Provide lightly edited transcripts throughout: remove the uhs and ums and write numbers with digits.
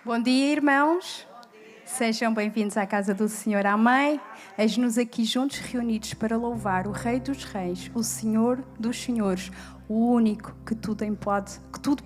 Bom dia, irmãos. Sejam bem-vindos à casa do Senhor. Amém. Eis-nos aqui juntos reunidos para louvar o Rei dos Reis, o Senhor dos Senhores, o único que tudo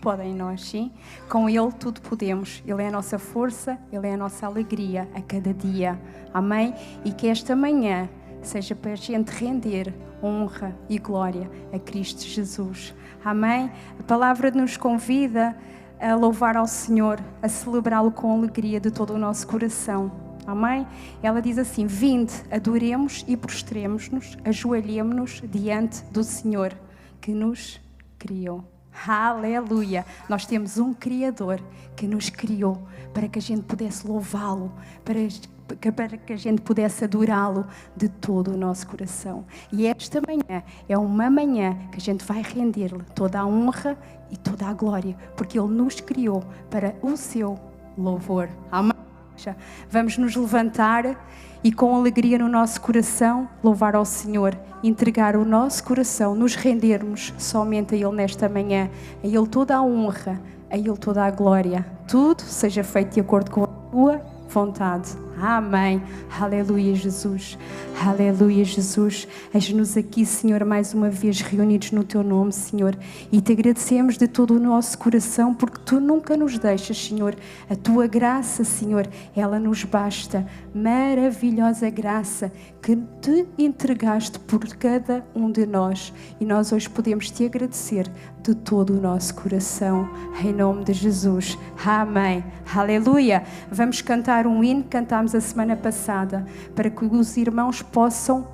pode em nós, sim? Com Ele tudo podemos. Ele é a nossa força, Ele é a nossa alegria a cada dia. Amém? E que esta manhã seja para a gente render honra e glória a Cristo Jesus. Amém? A palavra nos convida a louvar ao Senhor, a celebrá-lo com alegria de todo o nosso coração. Amém? Ela diz assim: vinde, adoremos e prostremos-nos, ajoelhemos-nos diante do Senhor que nos criou. Aleluia! Nós temos um Criador que nos criou para que a gente pudesse louvá-lo, para que a gente pudesse adorá-lo de todo o nosso coração. E esta manhã é uma manhã que a gente vai render-lhe toda a honra e toda a glória, porque Ele nos criou para o seu louvor. Amém? Vamos nos levantar e com alegria no nosso coração louvar ao Senhor, entregar o nosso coração, nos rendermos somente a Ele nesta manhã, a Ele toda a honra, a Ele toda a glória. Tudo seja feito de acordo com a tua vontade. Amém. Aleluia, Jesus. Aleluia, Jesus. Eis-nos aqui, Senhor, mais uma vez reunidos no Teu nome, Senhor, e Te agradecemos de todo o nosso coração, porque Tu nunca nos deixas, Senhor. A Tua graça, Senhor, ela nos basta. Maravilhosa graça que Te entregaste por cada um de nós, e nós hoje podemos Te agradecer de todo o nosso coração, em nome de Jesus. Amém. Aleluia. Vamos cantar um hino que cantámos a semana passada, para que os irmãos possam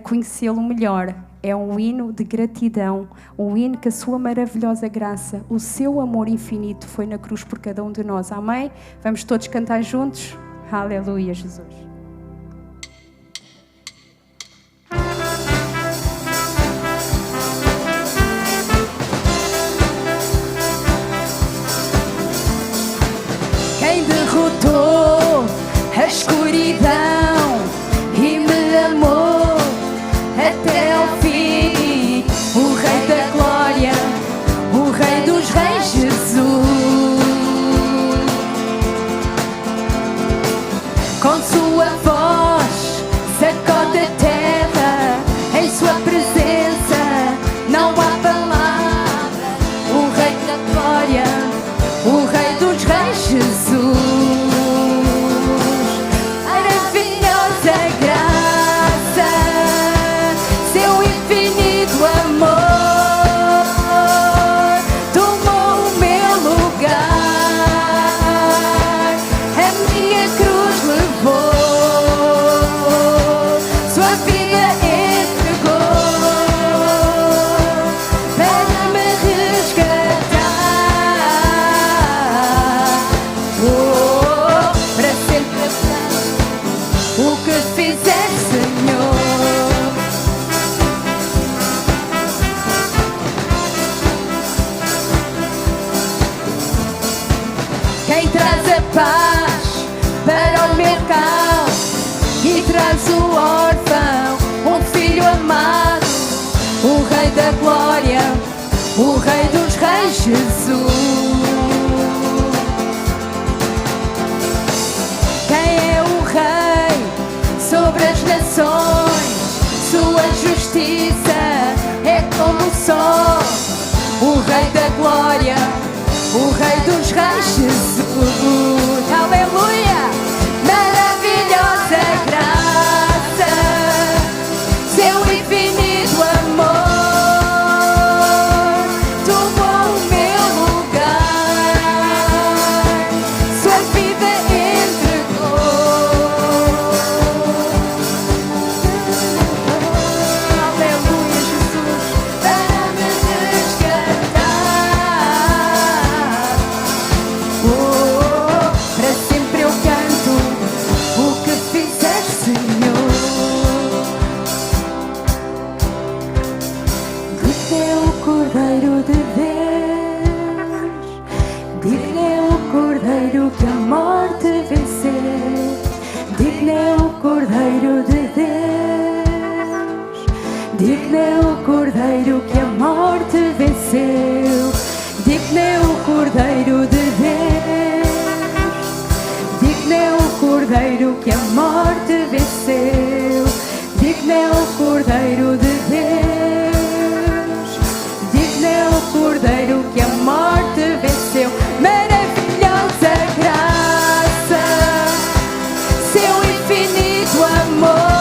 conhecê-lo melhor. É um hino de gratidão, um hino que a sua maravilhosa graça, o seu amor infinito foi na cruz por cada um de nós. Amém? Vamos todos cantar juntos? Aleluia, Jesus. Quem derrotou a escuridão e me amou até ao fim, o Rei da Glória, o Rei dos Reis, Jesus. Com sua voz sacode a terra, em sua presença não há palavra. O Rei da Glória, o Rei dos Reis, Jesus. Maravilhosa graça, seu infinito amor tomou o meu lugar, a minha cruz levou, sua vida entregou para me resgatar. Para sempre o que fizer, Senhor. Quem traz a paz para o meu caos e traz o órfão, um filho amado, o Rei da Glória, o Rei dos Reis, Jesus. Quem é o Rei sobre as nações? Sua justiça é como o sol, o Rei da Glória, o Rei dos Reis, Jesus. Aleluia! Maravilhosa graça, seu infinito amor tomou o meu lugar, sua vida entregou. Aleluia, Jesus, para me resgatar. Para sempre eu canto o que fizer, Senhor. Digno é o Cordeiro de Deus, digno é o Cordeiro que a morte venceu, digno é o Cordeiro de Deus, digno é o Cordeiro que a morte venceu, digno é o Cordeiro de Deus. morte venceu. Digno é o Cordeiro de Deus, digno é o Cordeiro que a morte venceu. Maravilhosa graça, seu infinito amor.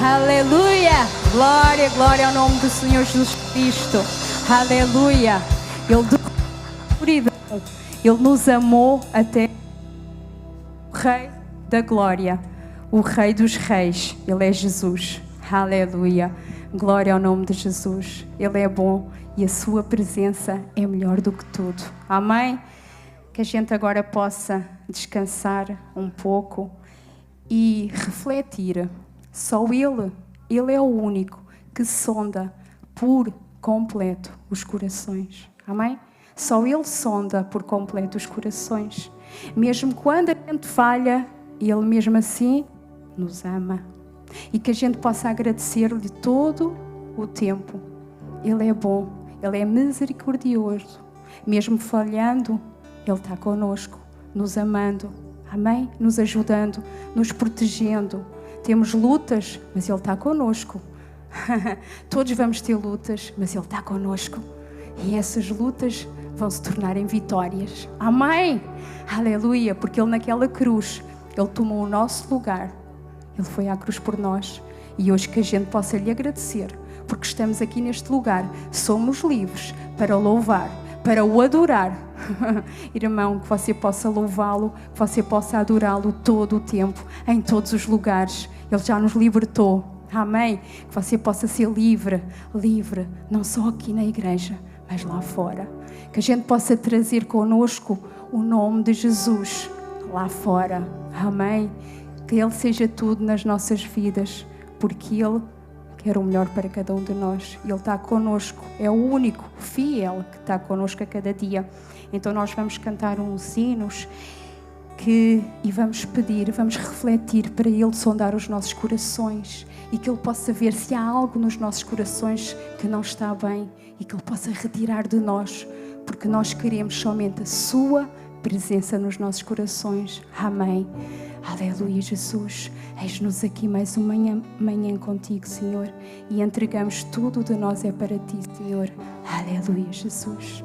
Aleluia! Glória, glória ao nome do Senhor Jesus Cristo. Aleluia! Ele deu escuridão. Ele nos amou até o Rei da Glória, o Rei dos Reis. Ele é Jesus. Aleluia! Glória ao nome de Jesus. Ele é bom e a sua presença é melhor do que tudo. Amém? Que a gente agora possa descansar um pouco e refletir. Só Ele é o único que sonda por completo os corações. Amém? Só Ele sonda por completo os corações. Mesmo quando a gente falha, Ele mesmo assim nos ama. E que a gente possa agradecer-lhe todo o tempo. Ele é bom, Ele é misericordioso. Mesmo falhando, Ele está connosco, nos amando. Amém? Nos ajudando, nos protegendo. Temos lutas, mas Ele está connosco. Todos vamos ter lutas, mas Ele está connosco. E essas lutas vão se tornar em vitórias. Amém? Aleluia! Porque Ele naquela cruz, Ele tomou o nosso lugar. Ele foi à cruz por nós. E hoje que a gente possa lhe agradecer, porque estamos aqui neste lugar. Somos livres para o louvar, para o adorar. Irmão, que você possa louvá-lo, que você possa adorá-lo todo o tempo, em todos os lugares. Ele já nos libertou. Amém? Que você possa ser livre, livre, não só aqui na igreja, mas lá fora. Que a gente possa trazer connosco o nome de Jesus lá fora. Amém? Que Ele seja tudo nas nossas vidas, porque Ele quer o melhor para cada um de nós. Ele está connosco, é o único fiel que está connosco a cada dia. Então nós vamos cantar uns hinos e vamos pedir, vamos refletir para Ele sondar os nossos corações e que Ele possa ver se há algo nos nossos corações que não está bem e que Ele possa retirar de nós, porque nós queremos somente a Sua presença nos nossos corações. Amém. Aleluia, Jesus. Eis-nos aqui mais uma manhã contigo, Senhor, e entregamos tudo de nós é para Ti, Senhor. Aleluia, Jesus.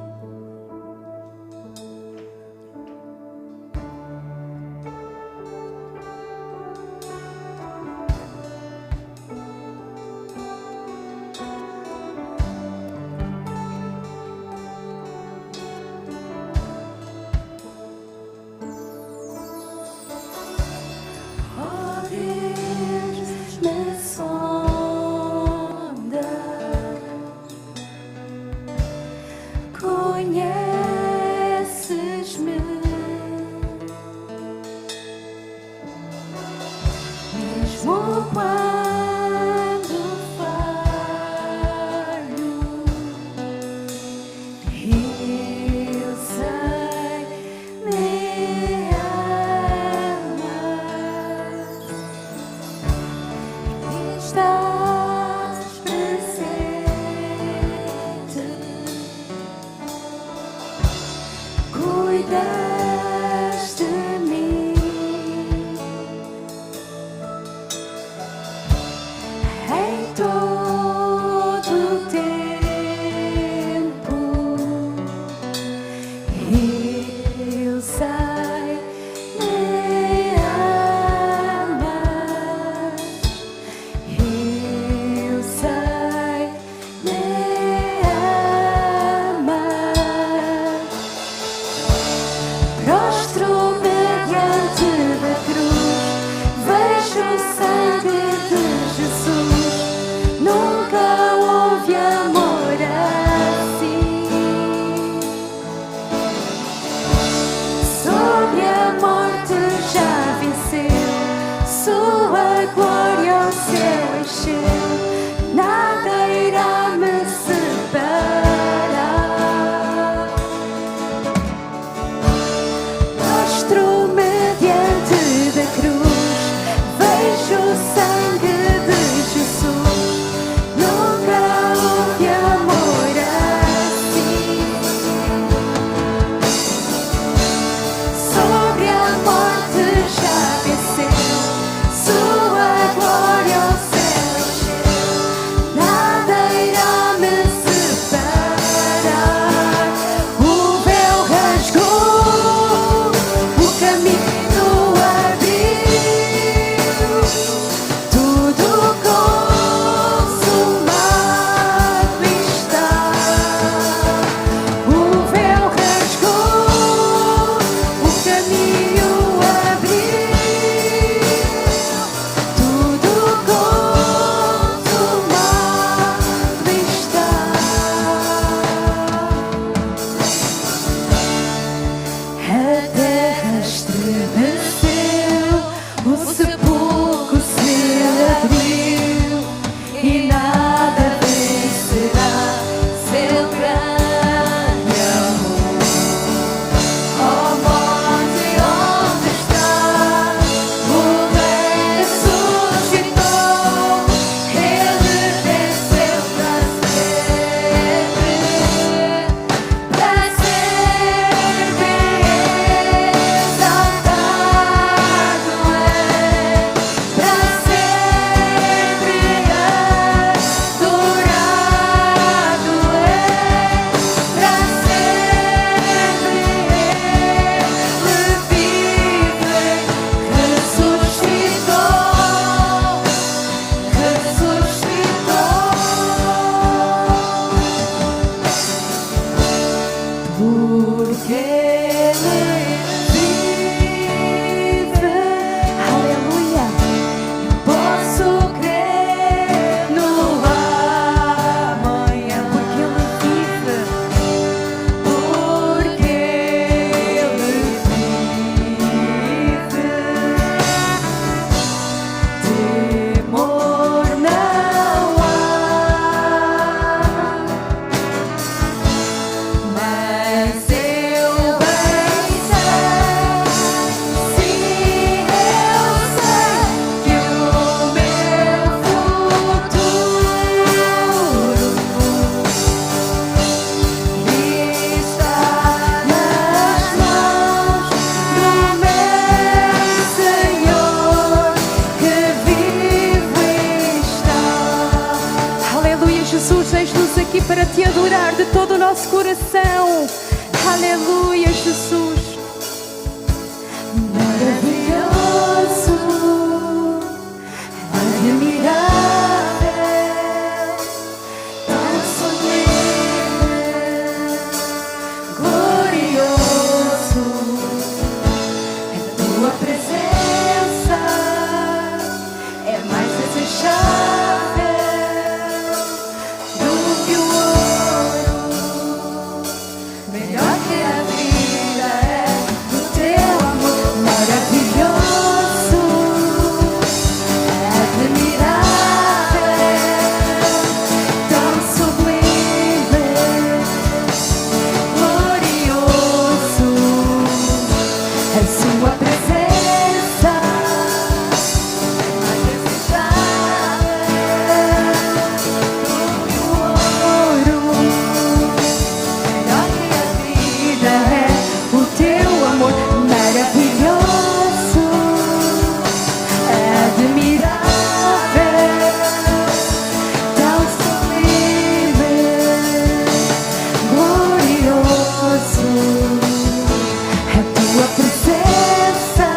porque Ele vive. Aleluia. Eu posso crer no amanhã, porque Ele vive. Porque Ele vive. Temor não há, mas eu bem sei, sim, eu sei que o meu futuro está nas mãos do meu Senhor que vivo está. Aleluia, Jesus, eis-nos aqui para te adorar de todo o nosso coração. Aleluia, Jesus. Maravilhoso, admirável, tão sublime, glorioso. A tua presença é mais desejável do que o ouro, melhor que a vida é o teu amor maravilhoso, admirável, tão sublime, glorioso. A sua presença é mais desejável do que o ouro, melhor que a vida é o teu amor maravilhoso, admirável, tão sublime, glorioso. A tua presença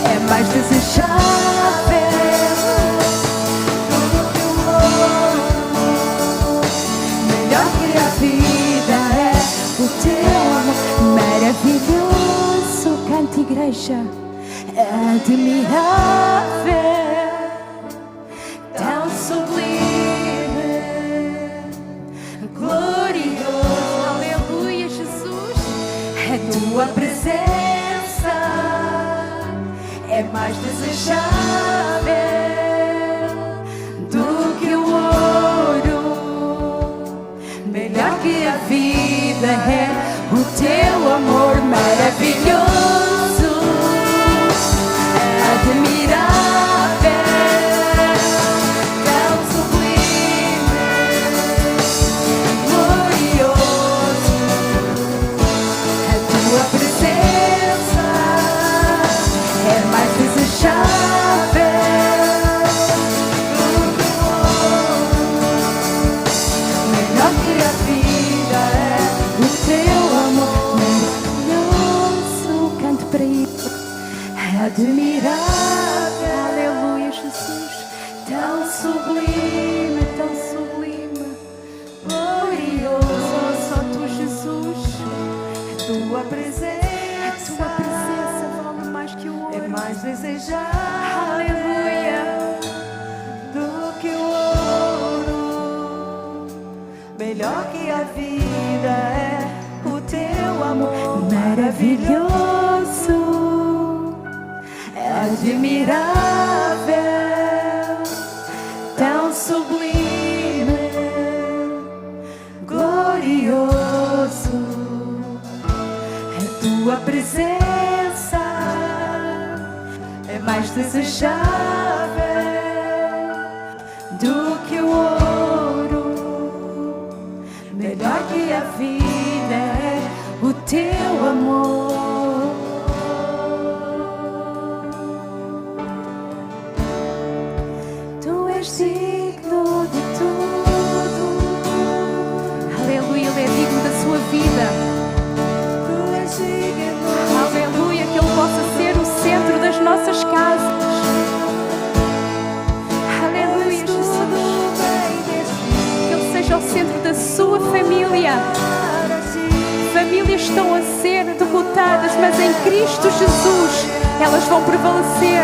é mais desejável do que o ouro, melhor que a vida é o teu amor maravilhoso. Canta, igreja. Admirável, tão sublime, glorioso. Aleluia, Jesus. A tua presença é mais desejável do que o ouro, melhor que a vida é o teu amor maravilhoso, admirável, tão sublime, glorioso. A tua presença é mais desejável do que o ouro, melhor que a vida é o teu amor maravilhoso. Cante para isso. Admirável, aleluia, Jesus, tão sublime, glorioso. Só tu, Jesus. A tua presença vale mais que o ouro, é mais desejável, aleluia, do que o ouro, melhor que a vida é o teu amor maravilhoso, admirável, tão sublime, glorioso. A tua presença é mais desejável do que o ouro, melhor que a vida é o teu amor. Tu és digno de tudo. Aleluia, Ele é digno da sua vida. Tu és digno. Aleluia, que Ele possa ser o centro das nossas casas. Aleluia, Jesus. Que Ele seja o centro da sua família. estão a ser derrotadas, mas em Cristo Jesus elas vão prevalecer.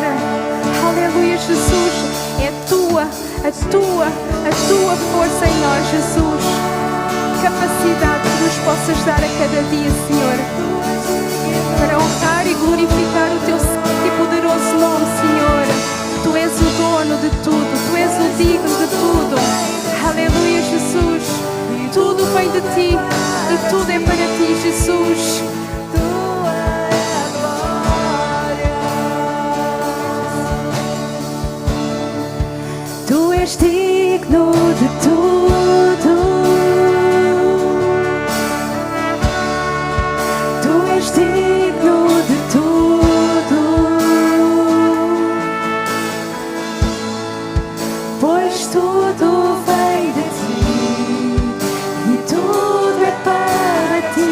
Aleluia, Jesus. É a tua força em nós, Jesus. Capacidade que nos possas dar a cada dia, Senhor, para honrar e glorificar o teu santo e poderoso nome, Senhor. Tu és o dono de tudo, tu és o digno de tudo. Aleluia, Jesus. Tudo vem de ti e tudo é para ti, Jesus. Tu és digno de tudo. Tu és digno de tudo. Pois tudo vem de ti e tudo é para ti.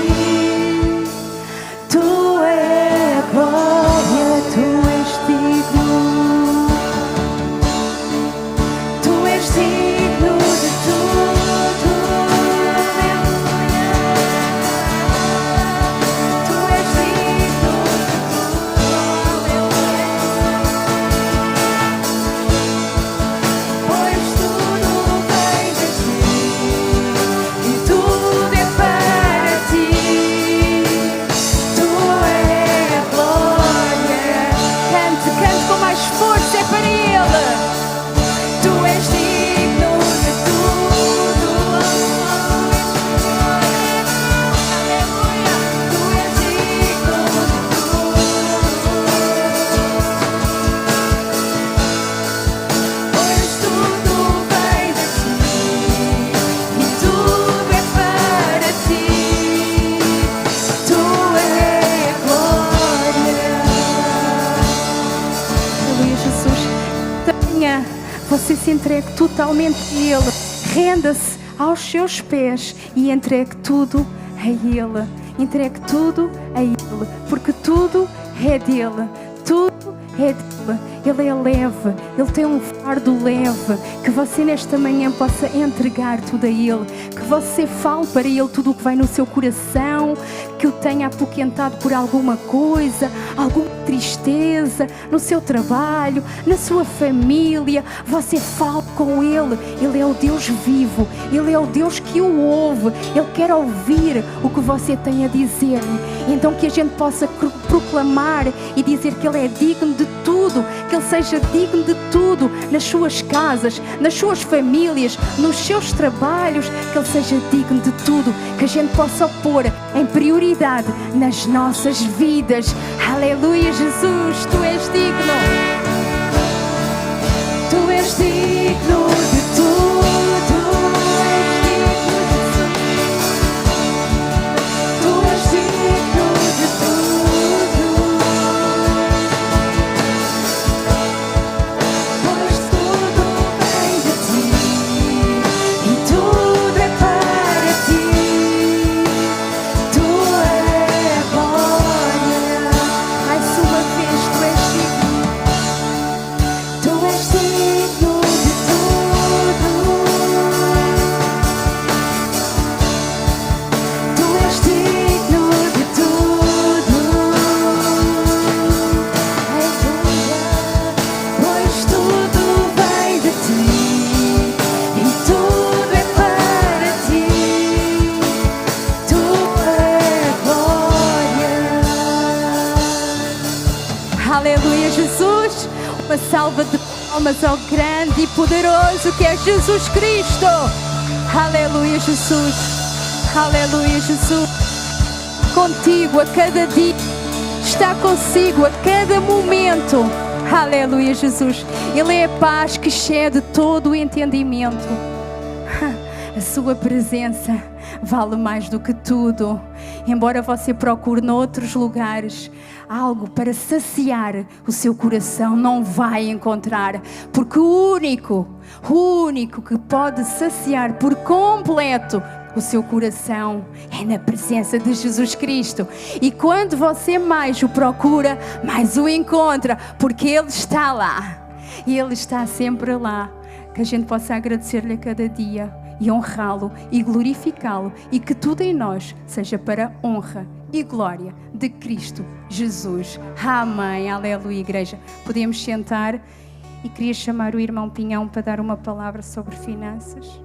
Tu é a glória, tu és digno. Tu és digno de tudo. Tu és digno de tudo. Pois tudo vem de ti e tudo é para ti. Tu é a glória. Cante com mais força, é para Ele. Tu és digno de tudo. Aleluia. Tu és digno de tudo. Pois tudo vem de ti e tudo é para ti. Tu é a glória. Aleluia, Jesus. Tenha, você se entregue totalmente a Ele. Renda-se aos seus pés e entregue tudo a Ele. Entregue tudo a Ele, porque tudo é dele. Tudo é dele. Ele é leve, Ele tem um fardo leve. Que você nesta manhã possa entregar tudo a Ele. Que você fale para Ele tudo o que vai no seu coração. Que o tenha apoquentado por alguma coisa, alguma tristeza, no seu trabalho, na sua família. Você fale com Ele. Ele é o Deus vivo, Ele é o Deus que o ouve. Ele quer ouvir o que você tem a dizer-lhe. Então que a gente possa proclamar e dizer que Ele é digno de tudo, que Ele seja digno de tudo nas suas casas, nas suas famílias, nos seus trabalhos, que Ele seja digno de tudo, que a gente possa pôr em prioridade nas nossas vidas. Aleluia, Jesus, Tu és digno. Tu és digno de tudo. Aleluia, Jesus. Uma salva de palmas ao grande e poderoso que é Jesus Cristo. Aleluia, Jesus. Aleluia, Jesus. Contigo a cada dia. Está consigo a cada momento. Aleluia, Jesus. Ele é a paz que excede todo o entendimento. A sua presença vale mais do que tudo. Embora você procure noutros lugares algo para saciar o seu coração, não vai encontrar. Porque o único que pode saciar por completo o seu coração é na presença de Jesus Cristo. E quando você mais o procura, mais o encontra, porque Ele está lá. E Ele está sempre lá. Que a gente possa agradecer-lhe a cada dia e honrá-lo e glorificá-lo e que tudo em nós seja para honra e glória de Cristo Jesus. Amém. Aleluia, igreja. Podemos sentar e queria chamar o irmão Pinhão para dar uma palavra sobre finanças.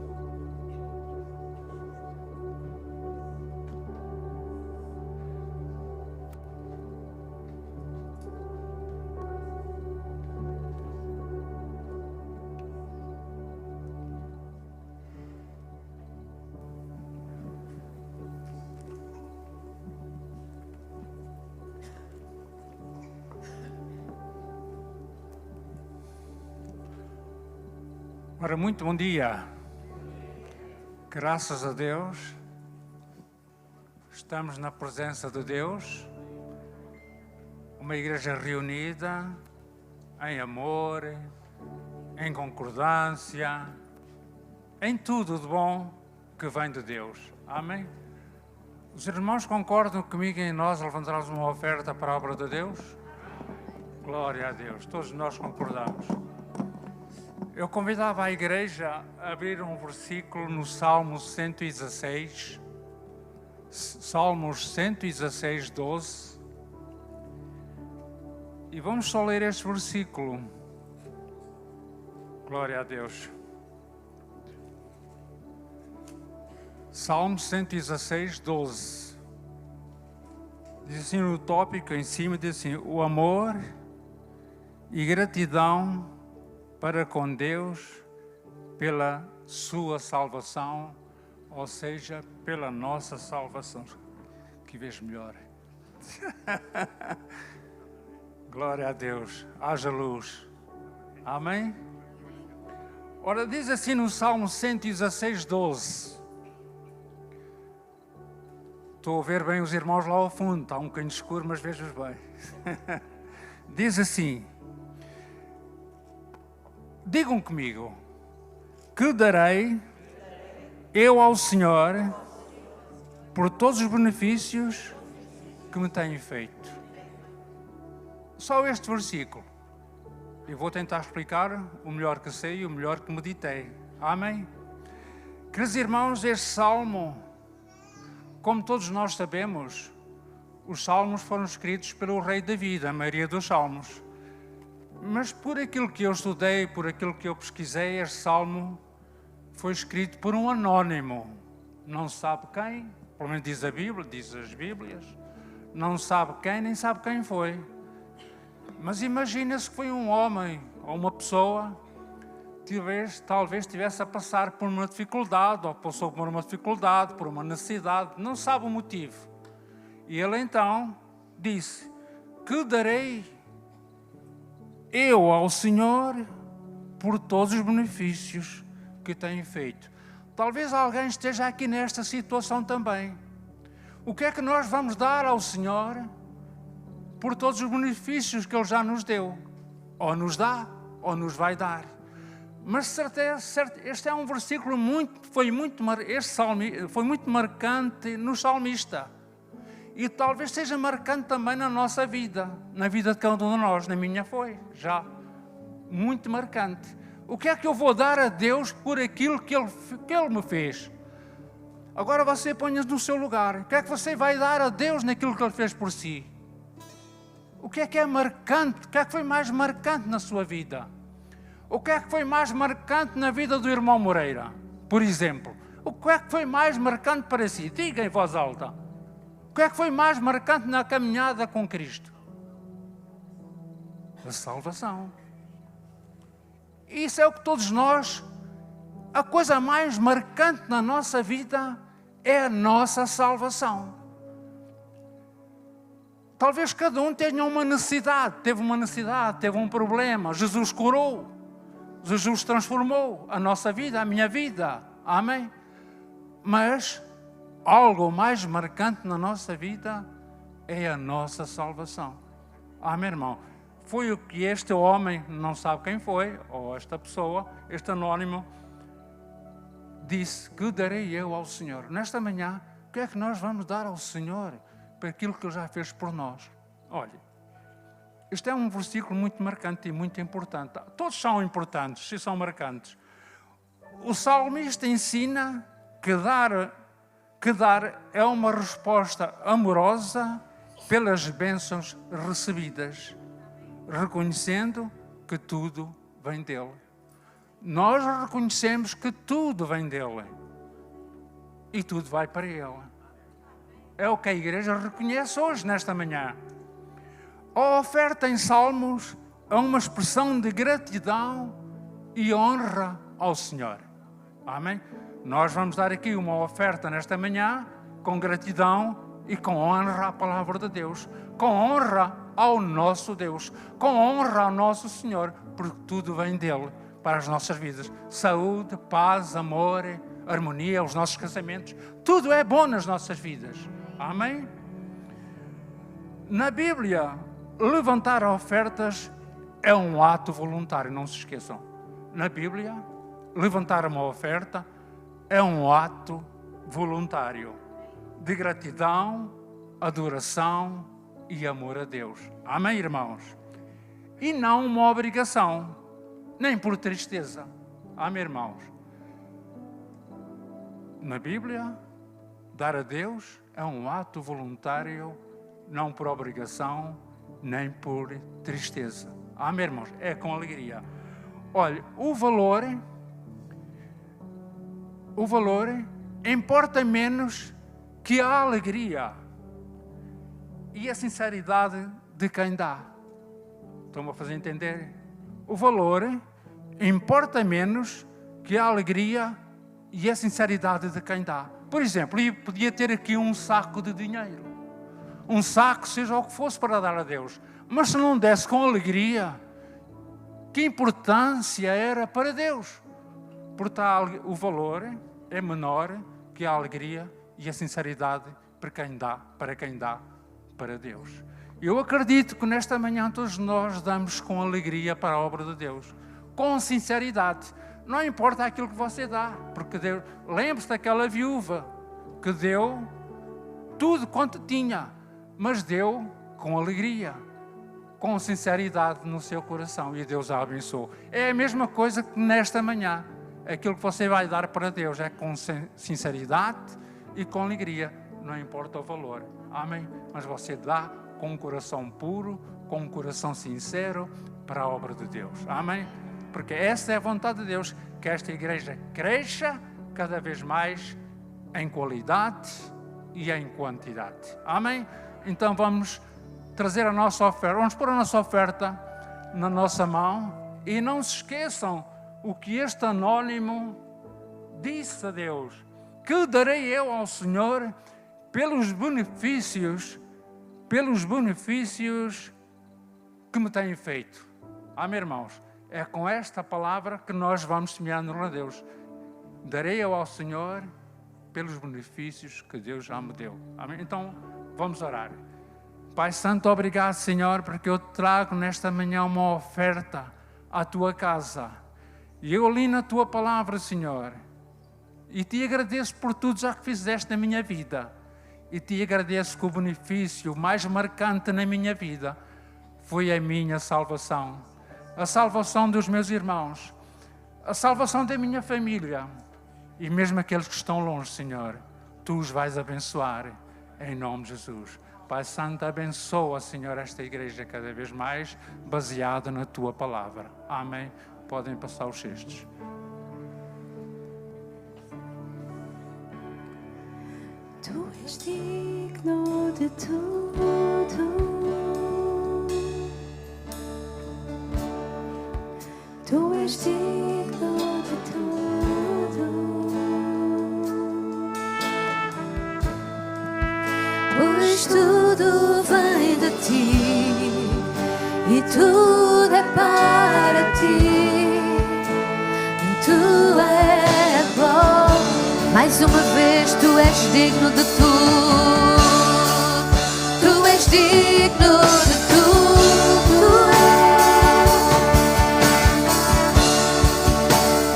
Ora, muito bom dia. Graças a Deus, estamos na presença de Deus, uma igreja reunida em amor, em concordância, em tudo de bom que vem de Deus. Amém? Os irmãos concordam comigo em nós levantarmos uma oferta para a obra de Deus? Glória a Deus, todos nós concordamos. Eu convidava a igreja a abrir um versículo no Salmo 116, Salmos 116, 12, e vamos só ler este versículo. Glória a Deus. Salmo 116, 12. Diz assim no tópico em cima, diz assim: o amor e gratidão para com Deus pela sua salvação, ou seja, pela nossa salvação. Que vez melhor. Glória a Deus. Haja luz. Amém? Ora, diz assim no Salmo 116, 12. Estou a ver bem os irmãos lá ao fundo. Está um bocadinho escuro, mas vejo-os bem. Diz assim: digam comigo, que darei eu ao Senhor por todos os benefícios que me têm feito. Só este versículo. Eu vou tentar explicar o melhor que sei e o melhor que meditei. Amém? Queridos irmãos, este salmo, como todos nós sabemos, os salmos foram escritos pelo rei David, a maioria dos salmos. Mas por aquilo que eu estudei, por aquilo que eu pesquisei, este salmo foi escrito por um anónimo. Não se sabe quem, pelo menos diz a Bíblia, diz as Bíblias. Não sabe quem, nem sabe quem foi. Mas imagina-se que foi um homem ou uma pessoa que talvez estivesse a passar por uma dificuldade, ou passou por uma dificuldade, por uma necessidade, não sabe o motivo. E ele então disse: que darei eu ao Senhor por todos os benefícios que tenho feito. Talvez alguém esteja aqui nesta situação também. O que é que nós vamos dar ao Senhor por todos os benefícios que Ele já nos deu? Ou nos dá, ou nos vai dar. Mas certeza, este é um versículo foi muito marcante no salmista. E talvez seja marcante também na nossa vida, na vida de cada um de nós. Na minha foi, já. Muito marcante. O que é que eu vou dar a Deus por aquilo que Ele me fez? Agora você ponha-se no seu lugar. O que é que você vai dar a Deus naquilo que Ele fez por si? O que é marcante? O que é que foi mais marcante na sua vida? O que é que foi mais marcante na vida do irmão Moreira, por exemplo? O que é que foi mais marcante para si? Diga em voz alta. O que é que foi mais marcante na caminhada com Cristo? A salvação. Isso é o que todos nós, a coisa mais marcante na nossa vida é a nossa salvação. Talvez cada um tenha uma necessidade, teve um problema. Jesus curou, Jesus transformou a nossa vida, a minha vida. Amém? Mas algo mais marcante na nossa vida é a nossa salvação. Amém, irmão? Foi o que este homem, não sabe quem foi, ou esta pessoa, este anónimo, disse: que darei eu ao Senhor? Nesta manhã, o que é que nós vamos dar ao Senhor por aquilo que Ele já fez por nós? Olha, este é um versículo muito marcante e muito importante. Todos são importantes e são marcantes. o salmista ensina que dar é uma resposta amorosa pelas bênçãos recebidas, reconhecendo que tudo vem dele. Nós reconhecemos que tudo vem dele e tudo vai para ele. É o que a igreja reconhece hoje, nesta manhã. A oferta em Salmos é uma expressão de gratidão e honra ao Senhor. Amém? Nós vamos dar aqui uma oferta nesta manhã com gratidão e com honra à palavra de Deus, com honra ao nosso Deus, com honra ao nosso Senhor, porque tudo vem dele para as nossas vidas. Saúde, paz, amor, harmonia, os nossos casamentos, tudo é bom nas nossas vidas. Amém? Na Bíblia, levantar ofertas é um ato voluntário, não se esqueçam. Na Bíblia, levantar uma oferta é um ato voluntário de gratidão, adoração e amor a Deus. Amém, irmãos? E não uma obrigação, nem por tristeza. Amém, irmãos? Na Bíblia, dar a Deus é um ato voluntário, não por obrigação, nem por tristeza. Amém, irmãos? É com alegria. Olha, o valor importa menos que a alegria e a sinceridade de quem dá. Estão-me a fazer entender? O valor importa menos que a alegria e a sinceridade de quem dá. Por exemplo, eu podia ter aqui um saco de dinheiro. Um saco, seja o que fosse, para dar a Deus. Mas se não desse com alegria, que importância era para Deus? Portanto, o valor é menor que a alegria e a sinceridade para quem dá para Deus. Eu acredito que nesta manhã todos nós damos com alegria para a obra de Deus, com sinceridade. Não importa aquilo que você dá, porque Deus, lembre-se daquela viúva que deu tudo quanto tinha, mas deu com alegria, com sinceridade no seu coração, e Deus a abençoou. É a mesma coisa que nesta manhã. Aquilo que você vai dar para Deus é com sinceridade e com alegria, não importa o valor. Amém? Mas você dá com um coração puro, com um coração sincero para a obra de Deus. Amém? Porque essa é a vontade de Deus, que esta igreja cresça cada vez mais em qualidade e em quantidade. Amém? Então vamos trazer a nossa oferta, vamos pôr a nossa oferta na nossa mão e não se esqueçam o que este anónimo disse a Deus: que darei eu ao Senhor pelos benefícios que me têm feito. Amém, irmãos? É com esta palavra que nós vamos semeando a Deus. Darei eu ao Senhor pelos benefícios que Deus já me deu. Amém? Então, vamos orar. Pai Santo, obrigado, Senhor, porque eu trago nesta manhã uma oferta à Tua casa. E eu li na Tua palavra, Senhor, e Te agradeço por tudo já que fizeste na minha vida. E Te agradeço que o benefício mais marcante na minha vida foi a minha salvação. A salvação dos meus irmãos, a salvação da minha família. E mesmo aqueles que estão longe, Senhor, Tu os vais abençoar, em nome de Jesus. Pai Santo, abençoa, Senhor, esta igreja cada vez mais, baseada na Tua palavra. Amém. Podem passar os cestos. Tu és digno de tudo. Tu és digno de tudo. Pois tudo vem de Ti e tudo é para Ti. Tu és bom. Mais uma vez, Tu és digno de tudo. Tu és digno de tudo.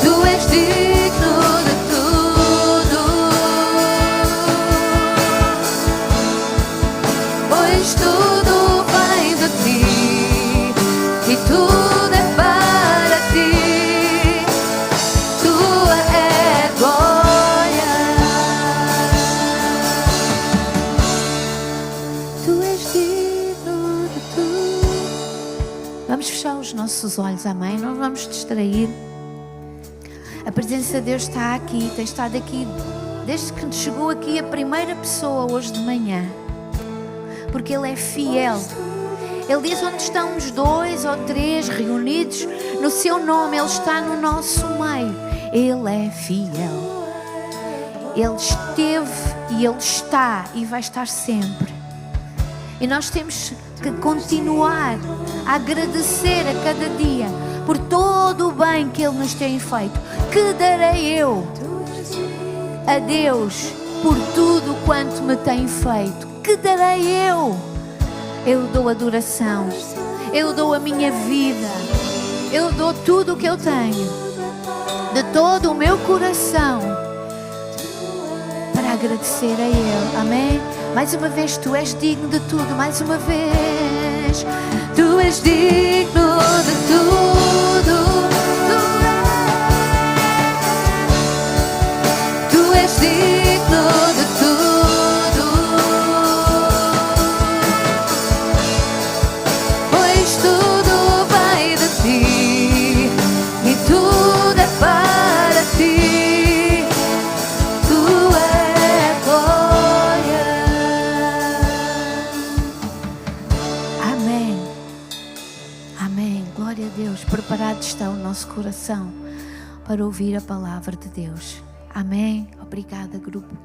Tu és digno de tudo. Pois tudo vem de Ti e tudo é para Ti. Tu és Vamos fechar os nossos olhos, amém? Não vamos distrair. A presença de Deus está aqui, tem estado aqui desde que chegou aqui a primeira pessoa hoje de manhã, porque Ele é fiel. Ele diz: onde estão os 2 ou 3 reunidos no seu nome, Ele está no nosso meio. Ele é fiel. Ele esteve e Ele está e vai estar sempre. E nós temos que continuar a agradecer a cada dia por todo o bem que Ele nos tem feito. Que darei eu a Deus por tudo quanto me tem feito? Que darei eu? Eu dou adoração, eu dou a minha vida, eu dou tudo o que eu tenho, de todo o meu coração, para agradecer a Ele, amém? Mais uma vez, Tu és digno de tudo, mais uma vez, Tu és digno de tudo, Tu és digno de tudo, pois tudo vai de Ti e tudo é para Ti, Tu é glória. Amém, amém, glória a Deus. Preparado está o nosso coração para ouvir a palavra de Deus. Amém. Obrigada, grupo.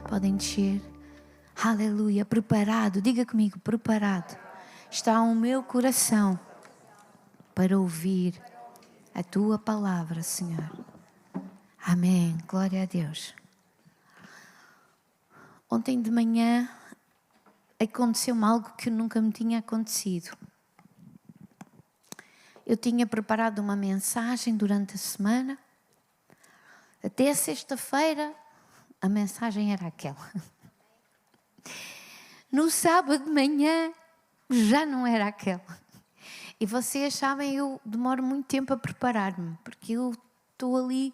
Podem descer. Aleluia. Preparado. Diga comigo. Preparado está o meu coração para ouvir a Tua palavra, Senhor. Amém. Glória a Deus. Ontem de manhã aconteceu-me algo que nunca me tinha acontecido. Eu tinha preparado uma mensagem durante a semana. Até sexta-feira, a mensagem era aquela. No sábado de manhã, já não era aquela. E vocês sabem, eu demoro muito tempo a preparar-me, porque eu estou ali,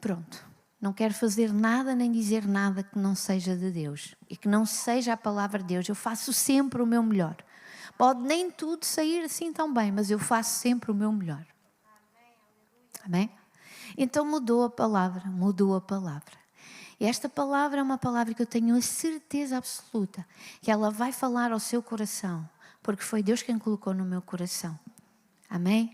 pronto. Não quero fazer nada nem dizer nada que não seja de Deus e que não seja a palavra de Deus. Eu faço sempre o meu melhor. Pode nem tudo sair assim tão bem, mas eu faço sempre o meu melhor. Amém? Então mudou a palavra. E esta palavra é uma palavra que eu tenho a certeza absoluta que ela vai falar ao seu coração, porque foi Deus quem colocou no meu coração. Amém?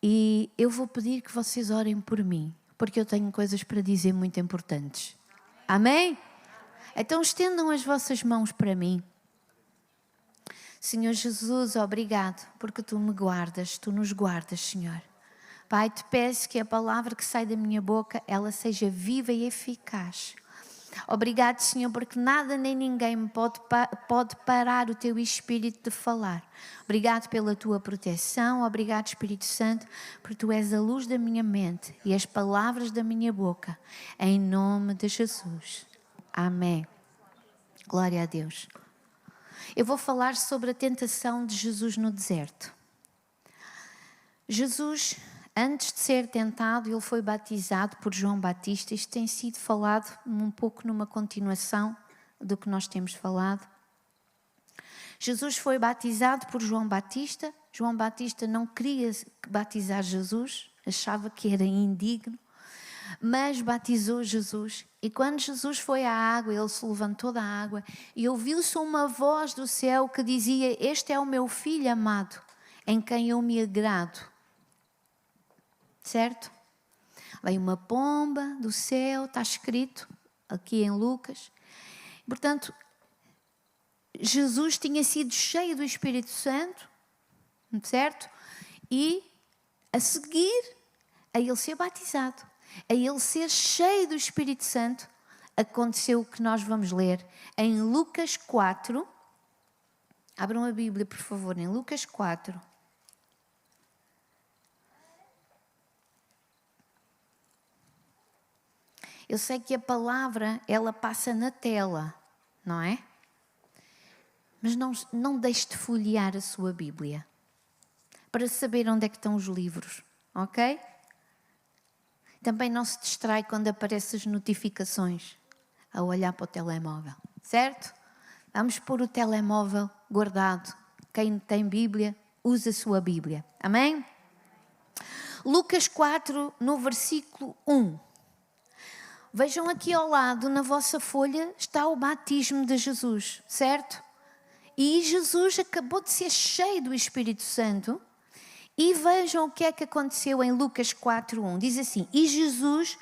E eu vou pedir que vocês orem por mim, porque eu tenho coisas para dizer muito importantes. Amém? Então estendam as vossas mãos para mim. Senhor Jesus, obrigado, porque Tu me guardas, Tu nos guardas, Senhor. Pai, Te peço que a palavra que sai da minha boca, ela seja viva e eficaz. Obrigado, Senhor, porque nada nem ninguém me pode parar o Teu Espírito de falar. Obrigado pela Tua proteção, obrigado, Espírito Santo, porque Tu és a luz da minha mente e as palavras da minha boca. Em nome de Jesus. Amém. Glória a Deus. Eu vou falar sobre a tentação de Jesus no deserto. Jesus, antes de ser tentado, ele foi batizado por João Batista. Isto tem sido falado um pouco numa continuação do que nós temos falado. Jesus foi batizado por João Batista. João Batista não queria batizar Jesus, achava que era indigno, mas batizou Jesus. E quando Jesus foi à água, ele se levantou da água e ouviu-se uma voz do céu que dizia: este é o meu filho amado, em quem eu me agrado. Certo? Veio uma pomba do céu, está escrito aqui em Lucas. Portanto, Jesus tinha sido cheio do Espírito Santo, certo? E a seguir, a ele ser batizado, a ele ser cheio do Espírito Santo, aconteceu o que nós vamos ler em Lucas 4. Abram a Bíblia, por favor, em Lucas 4. Eu sei que a palavra, ela passa na tela, não é? Mas não deixe de folhear a sua Bíblia, para saber onde é que estão os livros, ok? Também não se distrai quando aparecem as notificações a olhar para o telemóvel, certo? Vamos pôr o telemóvel guardado. Quem tem Bíblia, use a sua Bíblia. Amém? Lucas 4, no versículo 1. Vejam aqui ao lado, na vossa folha, está o batismo de Jesus, certo? E Jesus acabou de ser cheio do Espírito Santo. E vejam o que é que aconteceu em Lucas 4:1. Diz assim: e Jesus,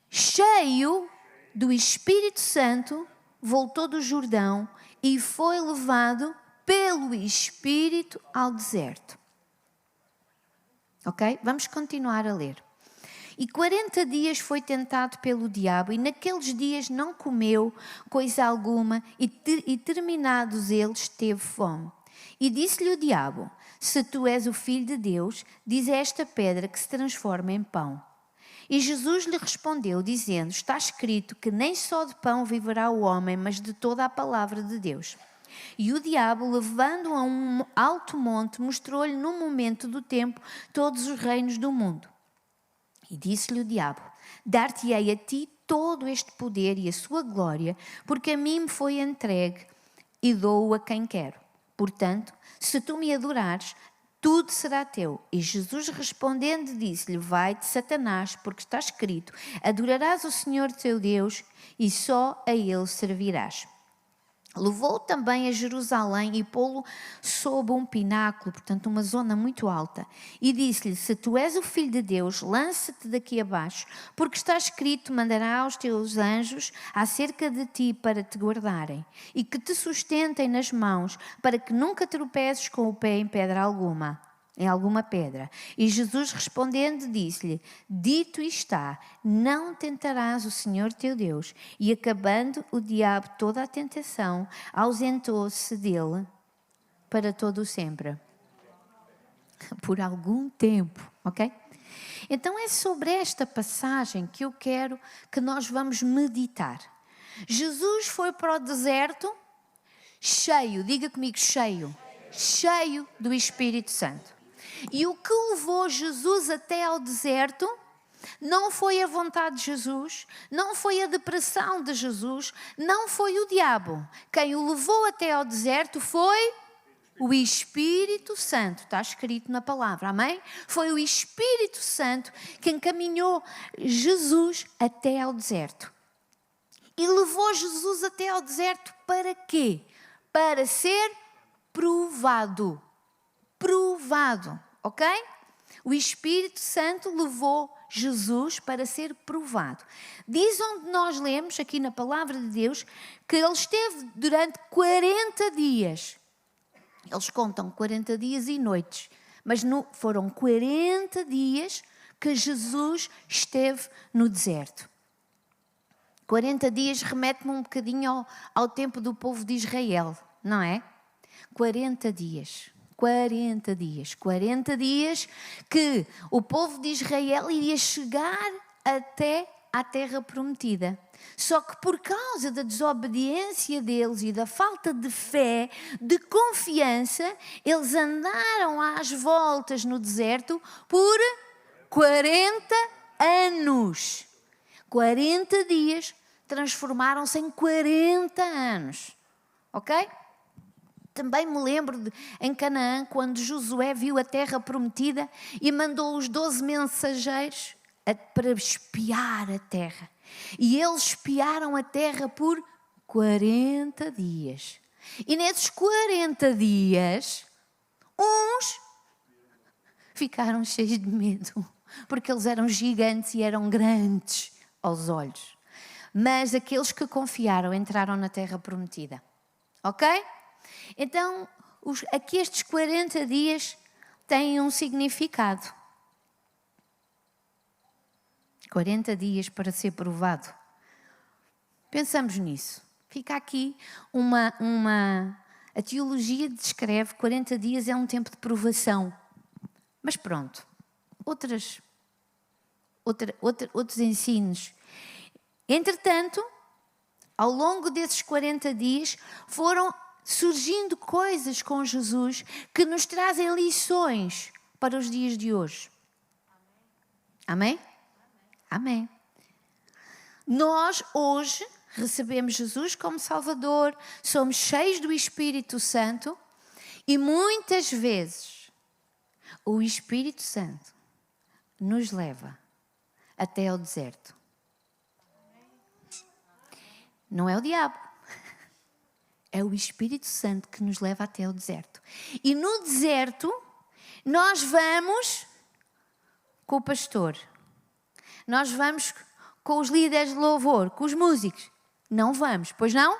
cheio do Espírito Santo, voltou do Jordão e foi levado pelo Espírito ao deserto. Ok? Vamos continuar a ler. E 40 dias foi tentado pelo diabo, e naqueles dias não comeu coisa alguma, e terminados eles teve fome. E disse-lhe o diabo: se tu és o Filho de Deus, diz a esta pedra que se transforma em pão. E Jesus lhe respondeu, dizendo: está escrito que nem só de pão viverá o homem, mas de toda a palavra de Deus. E o diabo, levando-o a um alto monte, mostrou-lhe num momento do tempo todos os reinos do mundo. E disse-lhe o diabo: dar-te-ei a ti todo este poder e a sua glória, porque a mim me foi entregue e dou-o a quem quero. Portanto, se tu me adorares, tudo será teu. E Jesus respondendo disse-lhe: vai-te, Satanás, porque está escrito: adorarás o Senhor teu Deus e só a ele servirás. Levou-o também a Jerusalém e pô-lo sob um pináculo, portanto uma zona muito alta, e disse-lhe: se tu és o Filho de Deus, lança-te daqui abaixo, porque está escrito: mandará aos teus anjos acerca de ti para te guardarem, e que te sustentem nas mãos, para que nunca tropeces com o pé em pedra alguma. Em alguma pedra. E Jesus respondendo disse-lhe: dito está, não tentarás o Senhor teu Deus. E acabando o diabo toda a tentação, ausentou-se dele para todo o sempre. Por algum tempo, ok? Então é sobre esta passagem que eu quero que nós vamos meditar. Jesus foi para o deserto cheio, diga comigo, cheio do Espírito Santo. E o que levou Jesus até ao deserto não foi a vontade de Jesus, não foi a depressão de Jesus, não foi o diabo. Quem o levou até ao deserto foi o Espírito Santo. Está escrito na palavra, amém? Foi o Espírito Santo que encaminhou Jesus até ao deserto. E levou Jesus até ao deserto para quê? Para ser provado. Ok? O Espírito Santo levou Jesus para ser provado. Diz onde nós lemos, aqui na palavra de Deus, que ele esteve durante 40 dias. Eles contam 40 dias e noites, mas foram 40 dias que Jesus esteve no deserto. 40 dias remete-me um bocadinho ao tempo do povo de Israel, não é? 40 dias que o povo de Israel iria chegar até à terra prometida. Só que por causa da desobediência deles e da falta de fé, de confiança, eles andaram às voltas no deserto por 40 anos. 40 dias transformaram-se em 40 anos. Ok? Também me lembro em Canaã, quando Josué viu a terra prometida e mandou os 12 mensageiros para espiar a terra. E eles espiaram a terra por 40 dias. E nesses 40 dias, uns ficaram cheios de medo, porque eles eram gigantes e eram grandes aos olhos. Mas aqueles que confiaram entraram na terra prometida. Ok? Então, aqui estes 40 dias têm um significado. 40 dias para ser provado. Pensamos nisso. Fica aqui a teologia descreve 40 dias é um tempo de provação. Mas pronto, outros ensinos. Entretanto, ao longo desses 40 dias, foram surgindo coisas com Jesus que nos trazem lições para os dias de hoje. Amém? Amém. Nós hoje recebemos Jesus como Salvador, somos cheios do Espírito Santo e muitas vezes O Espírito Santo nos leva até ao deserto. Não é o diabo. É o Espírito Santo que nos leva até ao deserto. E no deserto, nós vamos com o pastor. Nós vamos com os líderes de louvor, com os músicos. Não vamos, pois não?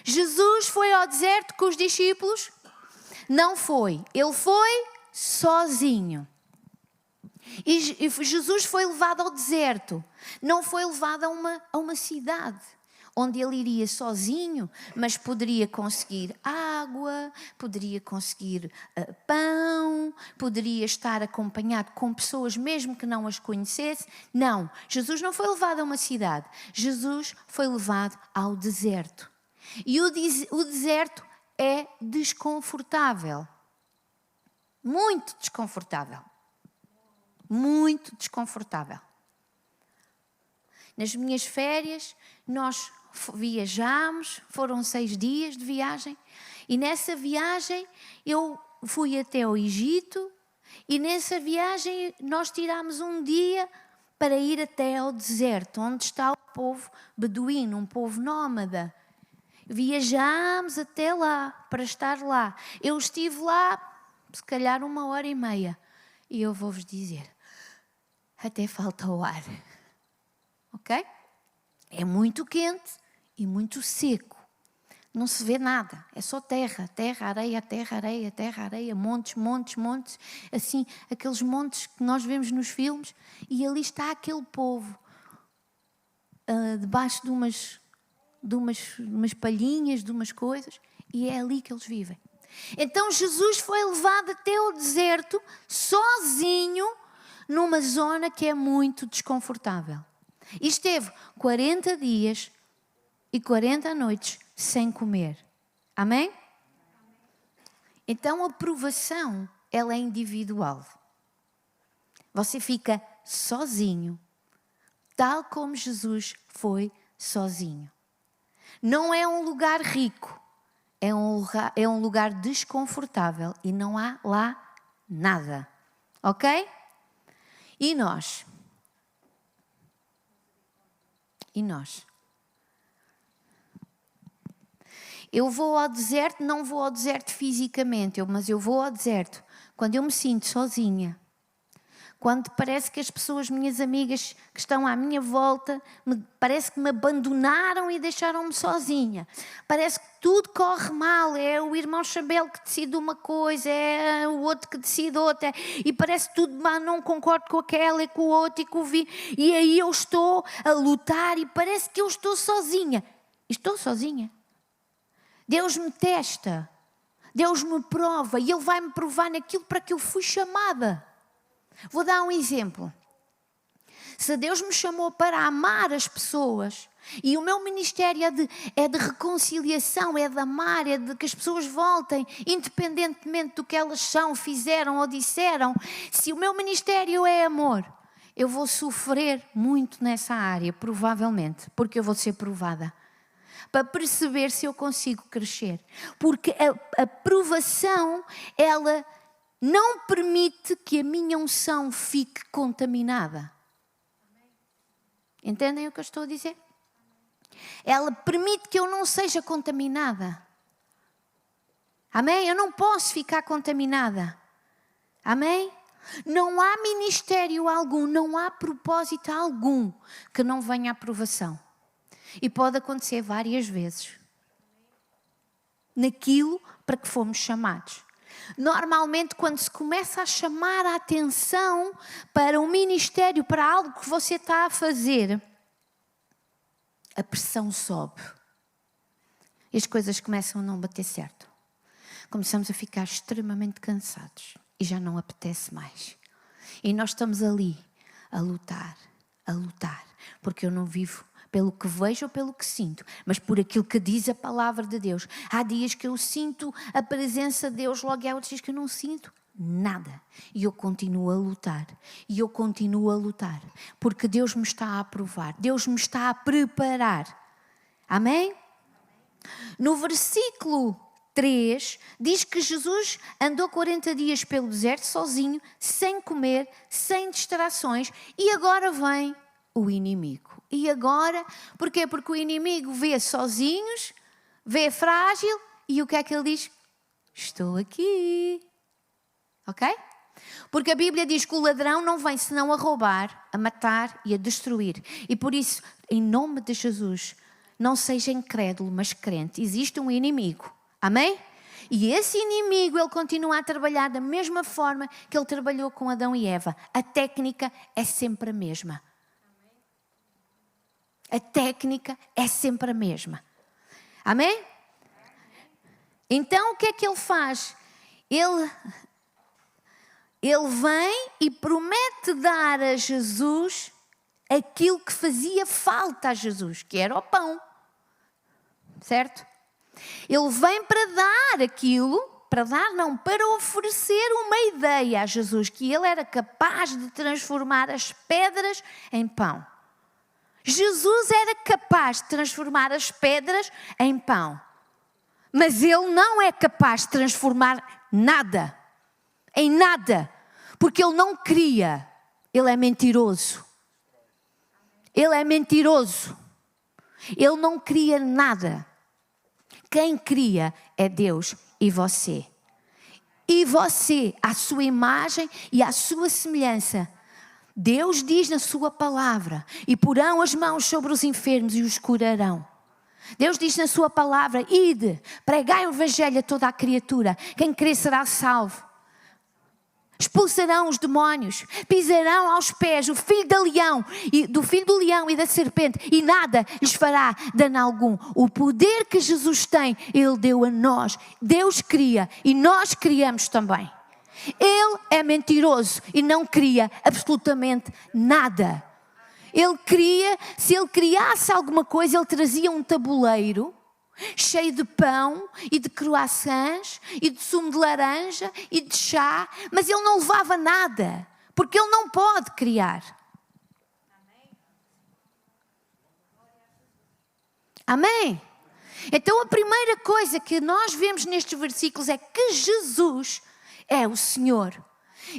Jesus foi ao deserto com os discípulos? Não foi. Ele foi sozinho. E Jesus foi levado ao deserto. Não foi levado a uma cidade onde ele iria sozinho, mas poderia conseguir água, poderia conseguir pão, poderia estar acompanhado com pessoas mesmo que não as conhecesse. Não, Jesus não foi levado a uma cidade. Jesus foi levado ao deserto. E o deserto é desconfortável. Muito desconfortável. Muito desconfortável. Nas minhas férias, nós viajámos, foram 6 dias de viagem, e nessa viagem eu fui até ao Egito, e nessa viagem nós tirámos um dia para ir até ao deserto, onde está o povo beduíno, um povo nómada. Viajámos até lá, para estar lá. Eu estive lá, se calhar 1h30, e eu vou-vos dizer, até falta o ar. Ok? É muito quente e muito seco. Não se vê nada. É só terra, terra, areia, terra, areia, terra, areia, montes, montes, montes. Assim, aqueles montes que nós vemos nos filmes. E ali está aquele povo, debaixo de umas palhinhas, de umas coisas. E é ali que eles vivem. Então Jesus foi levado até o deserto, sozinho, numa zona que é muito desconfortável. E esteve 40 dias e 40 noites sem comer. Amém? Então a provação, ela é individual. Você fica sozinho, tal como Jesus foi sozinho. Não é um lugar rico, é um lugar desconfortável e não há lá nada. Ok? E nós? Eu vou ao deserto, não vou ao deserto fisicamente, mas eu vou ao deserto quando eu me sinto sozinha. Quando parece que as pessoas, minhas amigas que estão à minha volta, parece que me abandonaram e deixaram-me sozinha. Parece que tudo corre mal. É o irmão Chabelo que decide uma coisa, é o outro que decide outra. E parece tudo mal, não concordo com aquela e com o outro e com o vinho. E aí eu estou a lutar e parece que eu estou sozinha. Estou sozinha. Deus me testa. Deus me prova e Ele vai me provar naquilo para que eu fui chamada. Vou dar um exemplo. Se Deus me chamou para amar as pessoas e o meu ministério é de reconciliação, é de amar, é de que as pessoas voltem, independentemente do que elas são, fizeram ou disseram, se o meu ministério é amor, eu vou sofrer muito nessa área, provavelmente, porque eu vou ser provada. Para perceber se eu consigo crescer. Porque a provação, ela não permite que a minha unção fique contaminada. Entendem o que eu estou a dizer? Ela permite que eu não seja contaminada. Amém? Eu não posso ficar contaminada. Amém? Não há ministério algum, não há propósito algum que não venha à provação. E pode acontecer várias vezes. Naquilo para que fomos chamados. Normalmente, quando se começa a chamar a atenção para um ministério, para algo que você está a fazer, a pressão sobe. E as coisas começam a não bater certo. Começamos a ficar extremamente cansados e já não apetece mais. E nós estamos ali a lutar, porque eu não vivo pelo que vejo ou pelo que sinto, mas por aquilo que diz a palavra de Deus. Há dias que eu sinto a presença de Deus, logo há outros dias que eu não sinto nada. E eu continuo a lutar. Porque Deus me está a aprovar. Deus me está a preparar. Amém? No versículo 3, diz que Jesus andou 40 dias pelo deserto sozinho, sem comer, sem distrações, e agora vem o inimigo. E agora, porquê? Porque o inimigo vê sozinhos, vê frágil, e o que é que ele diz? Estou aqui. Ok? Porque a Bíblia diz que o ladrão não vem senão a roubar, a matar e a destruir. E por isso, em nome de Jesus, não seja incrédulo, mas crente. Existe um inimigo. Amém? E esse inimigo, ele continua a trabalhar da mesma forma que ele trabalhou com Adão e Eva. A técnica é sempre a mesma. A técnica é sempre a mesma. Amém? Então, o que é que ele faz? Ele vem e promete dar a Jesus aquilo que fazia falta a Jesus, que era o pão. Certo? Ele vem para dar aquilo, para oferecer uma ideia a Jesus, que ele era capaz de transformar as pedras em pão. Jesus era capaz de transformar as pedras em pão. Mas ele não é capaz de transformar nada, em nada, porque ele não cria. Ele é mentiroso. Ele é mentiroso. Ele não cria nada. Quem cria é Deus e você. E você, à sua imagem e à sua semelhança. Deus diz na sua palavra: e porão as mãos sobre os enfermos e os curarão. Deus diz na sua palavra: ide, pregai o evangelho a toda a criatura. Quem crer será salvo. Expulsarão os demónios, pisarão aos pés o filho do filho do leão e da serpente, e nada lhes fará dano algum. O poder que Jesus tem, Ele deu a nós. Deus cria e nós criamos também. Ele é mentiroso e não cria absolutamente nada. Ele cria, se ele criasse alguma coisa, ele trazia um tabuleiro cheio de pão e de croissants e de sumo de laranja e de chá, mas ele não levava nada, porque ele não pode criar. Amém? Então a primeira coisa que nós vemos nestes versículos é que Jesus é o Senhor.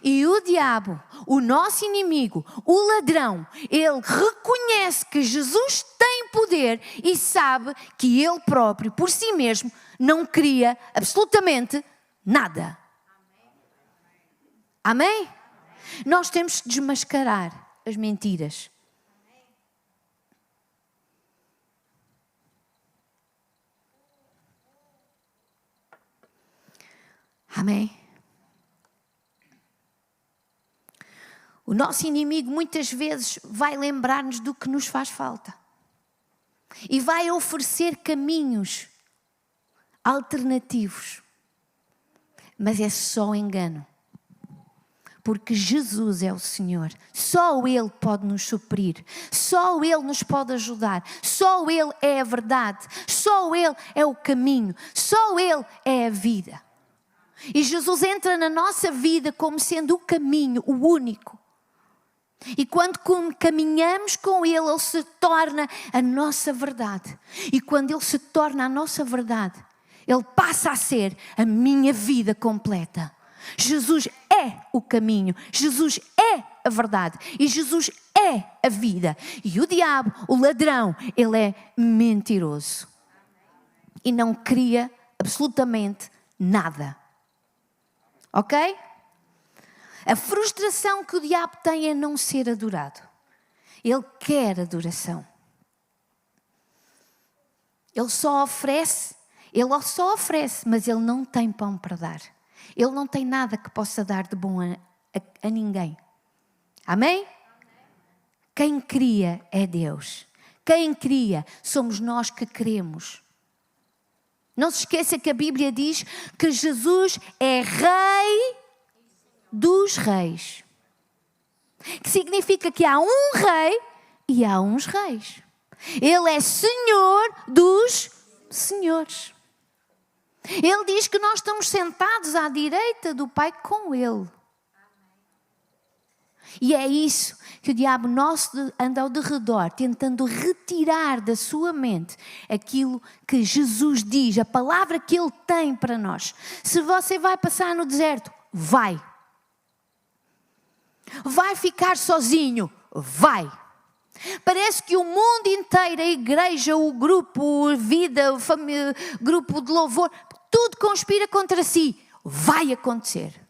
E o diabo, o nosso inimigo, o ladrão, ele reconhece que Jesus tem poder e sabe que ele próprio, por si mesmo, não cria absolutamente nada. Amém? Nós temos que desmascarar as mentiras. Amém? O nosso inimigo muitas vezes vai lembrar-nos do que nos faz falta. E vai oferecer caminhos alternativos. Mas é só engano. Porque Jesus é o Senhor. Só Ele pode nos suprir. Só Ele nos pode ajudar. Só Ele é a verdade. Só Ele é o caminho. Só Ele é a vida. E Jesus entra na nossa vida como sendo o caminho, o único. E quando caminhamos com Ele, Ele se torna a nossa verdade. E quando Ele se torna a nossa verdade, Ele passa a ser a minha vida completa. Jesus é o caminho, Jesus é a verdade e Jesus é a vida. E o diabo, o ladrão, ele é mentiroso. E não cria absolutamente nada. Ok? A frustração que o diabo tem é não ser adorado. Ele quer adoração. Ele só oferece, mas ele não tem pão para dar. Ele não tem nada que possa dar de bom a ninguém. Amém? Quem cria é Deus. Quem cria somos nós que queremos. Não se esqueça que a Bíblia diz que Jesus é Rei dos reis. Que significa que há um rei e há uns reis. Ele é Senhor dos senhores. Ele diz que nós estamos sentados à direita do Pai com Ele. E é isso que o diabo nosso anda ao derredor, tentando retirar da sua mente aquilo que Jesus diz, a palavra que Ele tem para nós. Se você vai passar no deserto, vai. Vai ficar sozinho, vai. Parece que o mundo inteiro, a igreja, o grupo, a vida, a família, grupo de louvor, tudo conspira contra si. Vai acontecer.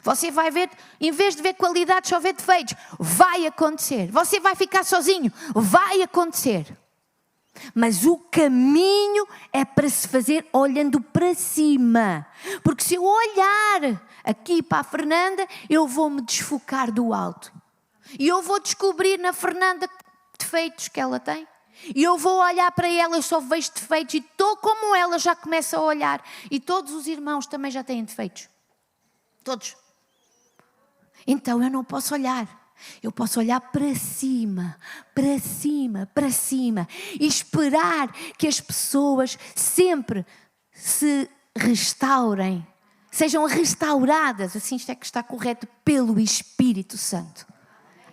Você vai ver, em vez de ver qualidades, só vê defeitos. Vai acontecer. Você vai ficar sozinho. Vai acontecer. Mas o caminho é para se fazer olhando para cima. Porque se eu olhar aqui para a Fernanda, eu vou me desfocar do alto. E eu vou descobrir na Fernanda defeitos que ela tem. E eu vou olhar para ela, eu só vejo defeitos. E estou como ela, já começa a olhar. E todos os irmãos também já têm defeitos. Todos. Então eu não posso olhar. Eu posso olhar para cima, para cima, para cima. E esperar que as pessoas sempre se restaurem. Sejam restauradas, assim isto é que está correto, pelo Espírito Santo.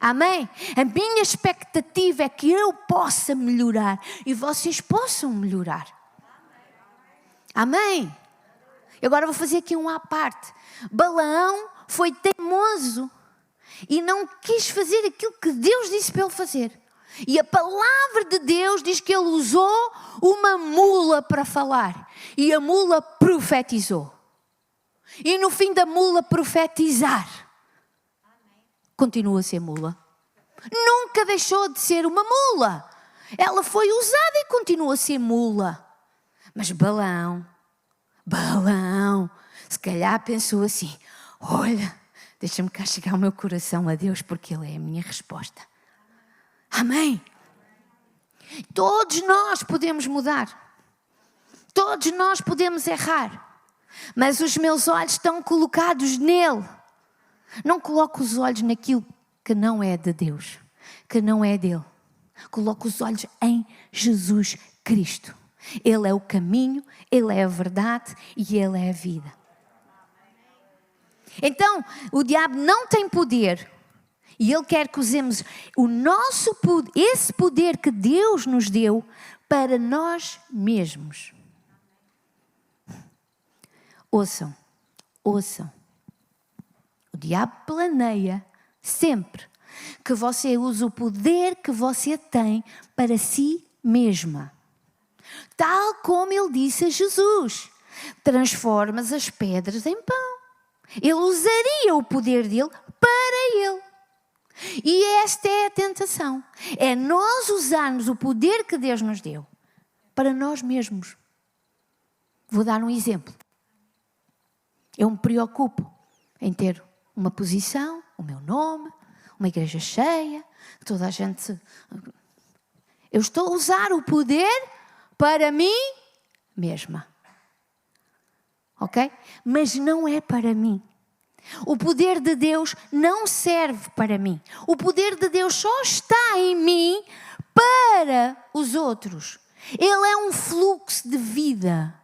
Amém? A minha expectativa é que eu possa melhorar e vocês possam melhorar. Amém? Agora vou fazer aqui um à parte. Balaão foi teimoso e não quis fazer aquilo que Deus disse para ele fazer. E a palavra de Deus diz que ele usou uma mula para falar. E a mula profetizou. E no fim da mula profetizar, continua a ser mula. Nunca deixou de ser uma mula. Ela foi usada e continua a ser mula. Mas Balaão, se calhar pensou assim, olha, deixa-me cá chegar o meu coração a Deus porque Ele é a minha resposta. Amém? Todos nós podemos mudar. Todos nós podemos errar. Mas os meus olhos estão colocados nele. Não coloco os olhos naquilo que não é de Deus, que não é dele. Coloco os olhos em Jesus Cristo. Ele é o caminho, Ele é a verdade e Ele é a vida. Então, o diabo não tem poder e ele quer que usemos esse poder que Deus nos deu para nós mesmos. Ouçam. O diabo planeia sempre que você use o poder que você tem para si mesma. Tal como ele disse a Jesus, transformas as pedras em pão. Ele usaria o poder dele para ele. E esta é a tentação. É nós usarmos o poder que Deus nos deu para nós mesmos. Vou dar um exemplo. Eu me preocupo em ter uma posição, o meu nome, uma igreja cheia, toda a gente... Eu estou a usar o poder para mim mesma. Ok? Mas não é para mim. O poder de Deus não serve para mim. O poder de Deus só está em mim para os outros. Ele é um fluxo de vida.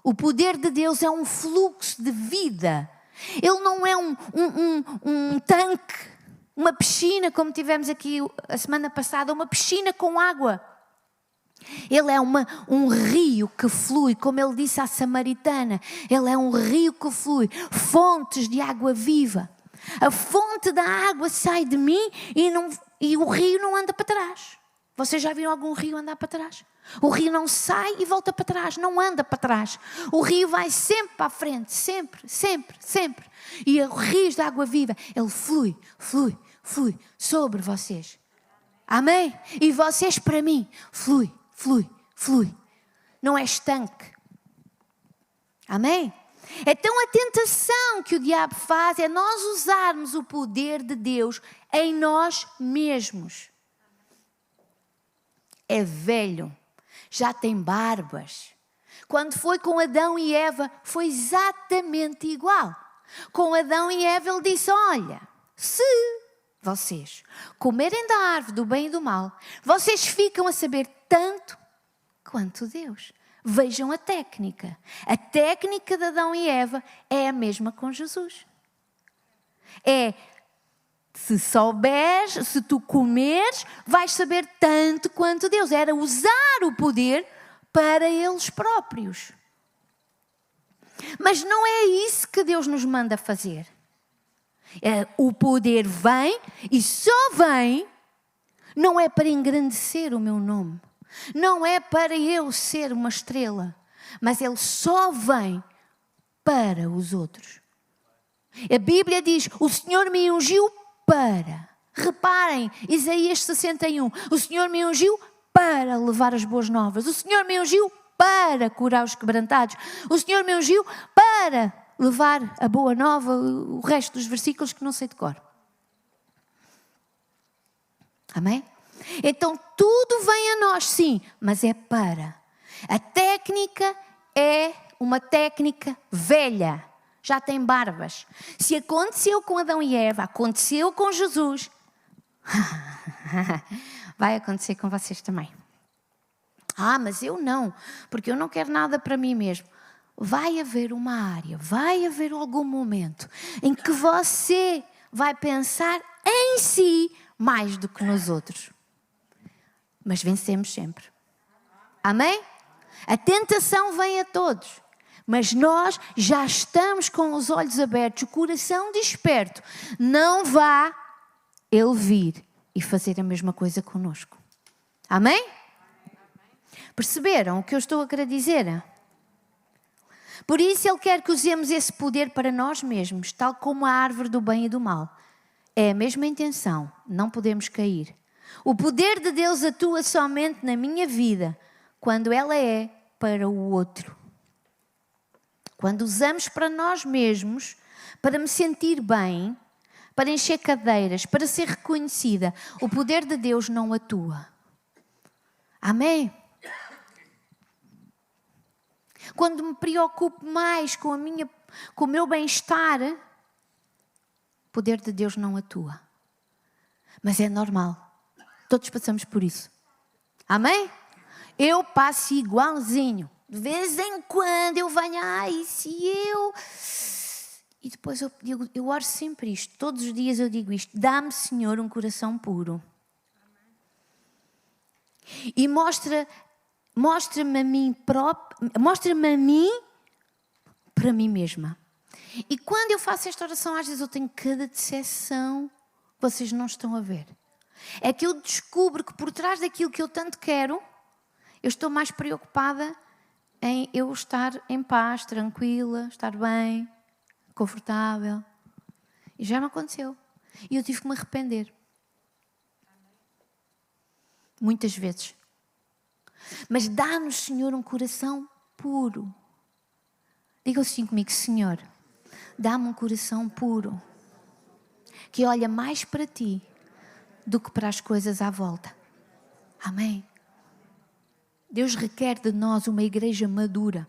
O poder de Deus é um fluxo de vida. Ele não é um tanque, uma piscina, como tivemos aqui a semana passada, uma piscina com água. Ele é um rio que flui, como ele disse à samaritana. Ele é um rio que flui, fontes de água viva. A fonte da água sai de mim e o rio não anda para trás. Vocês já viram algum rio andar para trás? O rio não sai e volta para trás, não anda para trás. O rio vai sempre para a frente, sempre, sempre, sempre. E o rio de água viva, ele flui, flui, flui sobre vocês. Amém? E vocês para mim, flui, flui, flui. Não é estanque. Amém? Então a tentação que o diabo faz é nós usarmos o poder de Deus em nós mesmos. É velho, já tem barbas. Quando foi com Adão e Eva, foi exatamente igual. Com Adão e Eva ele disse, olha, se vocês comerem da árvore do bem e do mal, vocês ficam a saber tanto quanto Deus. Vejam a técnica. A técnica de Adão e Eva é a mesma com Jesus. É, se souberes, se tu comeres, vais saber tanto quanto Deus. Era usar o poder para eles próprios. Mas não é isso que Deus nos manda fazer. O poder vem e só vem, não é para engrandecer o meu nome, não é para eu ser uma estrela, mas ele só vem para os outros. A Bíblia diz, o Senhor me ungiu para, reparem, Isaías 61, o Senhor me ungiu para levar as boas novas, o Senhor me ungiu para curar os quebrantados, o Senhor me ungiu para levar a boa nova, o resto dos versículos que não sei de cor. Amém? Então tudo vem a nós, sim, mas é para. A técnica é uma técnica velha, já tem barbas. Se aconteceu com Adão e Eva, aconteceu com Jesus, vai acontecer com vocês também. Mas eu não, porque eu não quero nada para mim mesmo. Vai haver uma área, vai haver algum momento em que você vai pensar em si mais do que nos outros. Mas vencemos sempre. Amém? A tentação vem a todos, mas nós já estamos com os olhos abertos, o coração desperto. Não vá ele vir e fazer a mesma coisa connosco. Amém? Perceberam o que eu estou a querer dizer? Por isso ele quer que usemos esse poder para nós mesmos, tal como a árvore do bem e do mal. É a mesma intenção, não podemos cair. O poder de Deus atua somente na minha vida quando ela é para o outro. Quando usamos para nós mesmos, para me sentir bem, para encher cadeiras, para ser reconhecida, o poder de Deus não atua. Amém? Quando me preocupo mais com o meu bem-estar, o poder de Deus não atua. Mas é normal. Todos passamos por isso. Amém? Eu passo igualzinho. De vez em quando eu venho, E depois eu oro sempre isto. Todos os dias eu digo isto. Dá-me, Senhor, um coração puro. E mostra-me a mim próprio, mostra-me a mim para mim mesma. E quando eu faço esta oração, às vezes eu tenho cada decepção que vocês não estão a ver. É que eu descubro que por trás daquilo que eu tanto quero, eu estou mais preocupada em eu estar em paz, tranquila, estar bem, confortável. E já me aconteceu. E eu tive que me arrepender. Muitas vezes. Mas dá-nos, Senhor, um coração puro. Diga assim comigo, Senhor, dá-me um coração puro, que olha mais para Ti do que para as coisas à volta. Amém? Deus requer de nós uma igreja madura.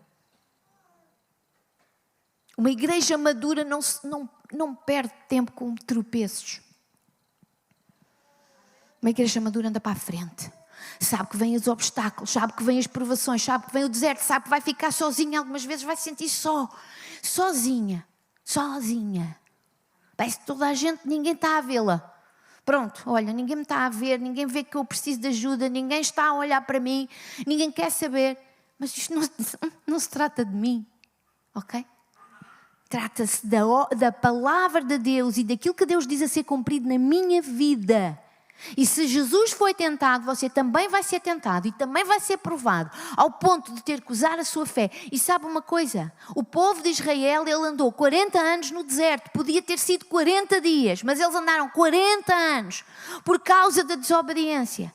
Uma igreja madura não perde tempo com tropeços. Uma igreja madura anda para a frente. Sabe que vêm os obstáculos, sabe que vêm as provações, sabe que vem o deserto, sabe que vai ficar sozinha, algumas vezes vai se sentir sozinha. Parece que toda a gente, ninguém está a vê-la. Pronto, olha, ninguém me está a ver, ninguém vê que eu preciso de ajuda, ninguém está a olhar para mim, ninguém quer saber. Mas isto não se trata de mim, ok? Trata-se da palavra de Deus e daquilo que Deus diz a ser cumprido na minha vida. E se Jesus foi tentado, você também vai ser tentado e também vai ser provado, ao ponto de ter que usar a sua fé. E sabe uma coisa? O povo de Israel, ele andou 40 anos no deserto, podia ter sido 40 dias, mas eles andaram 40 anos por causa da desobediência.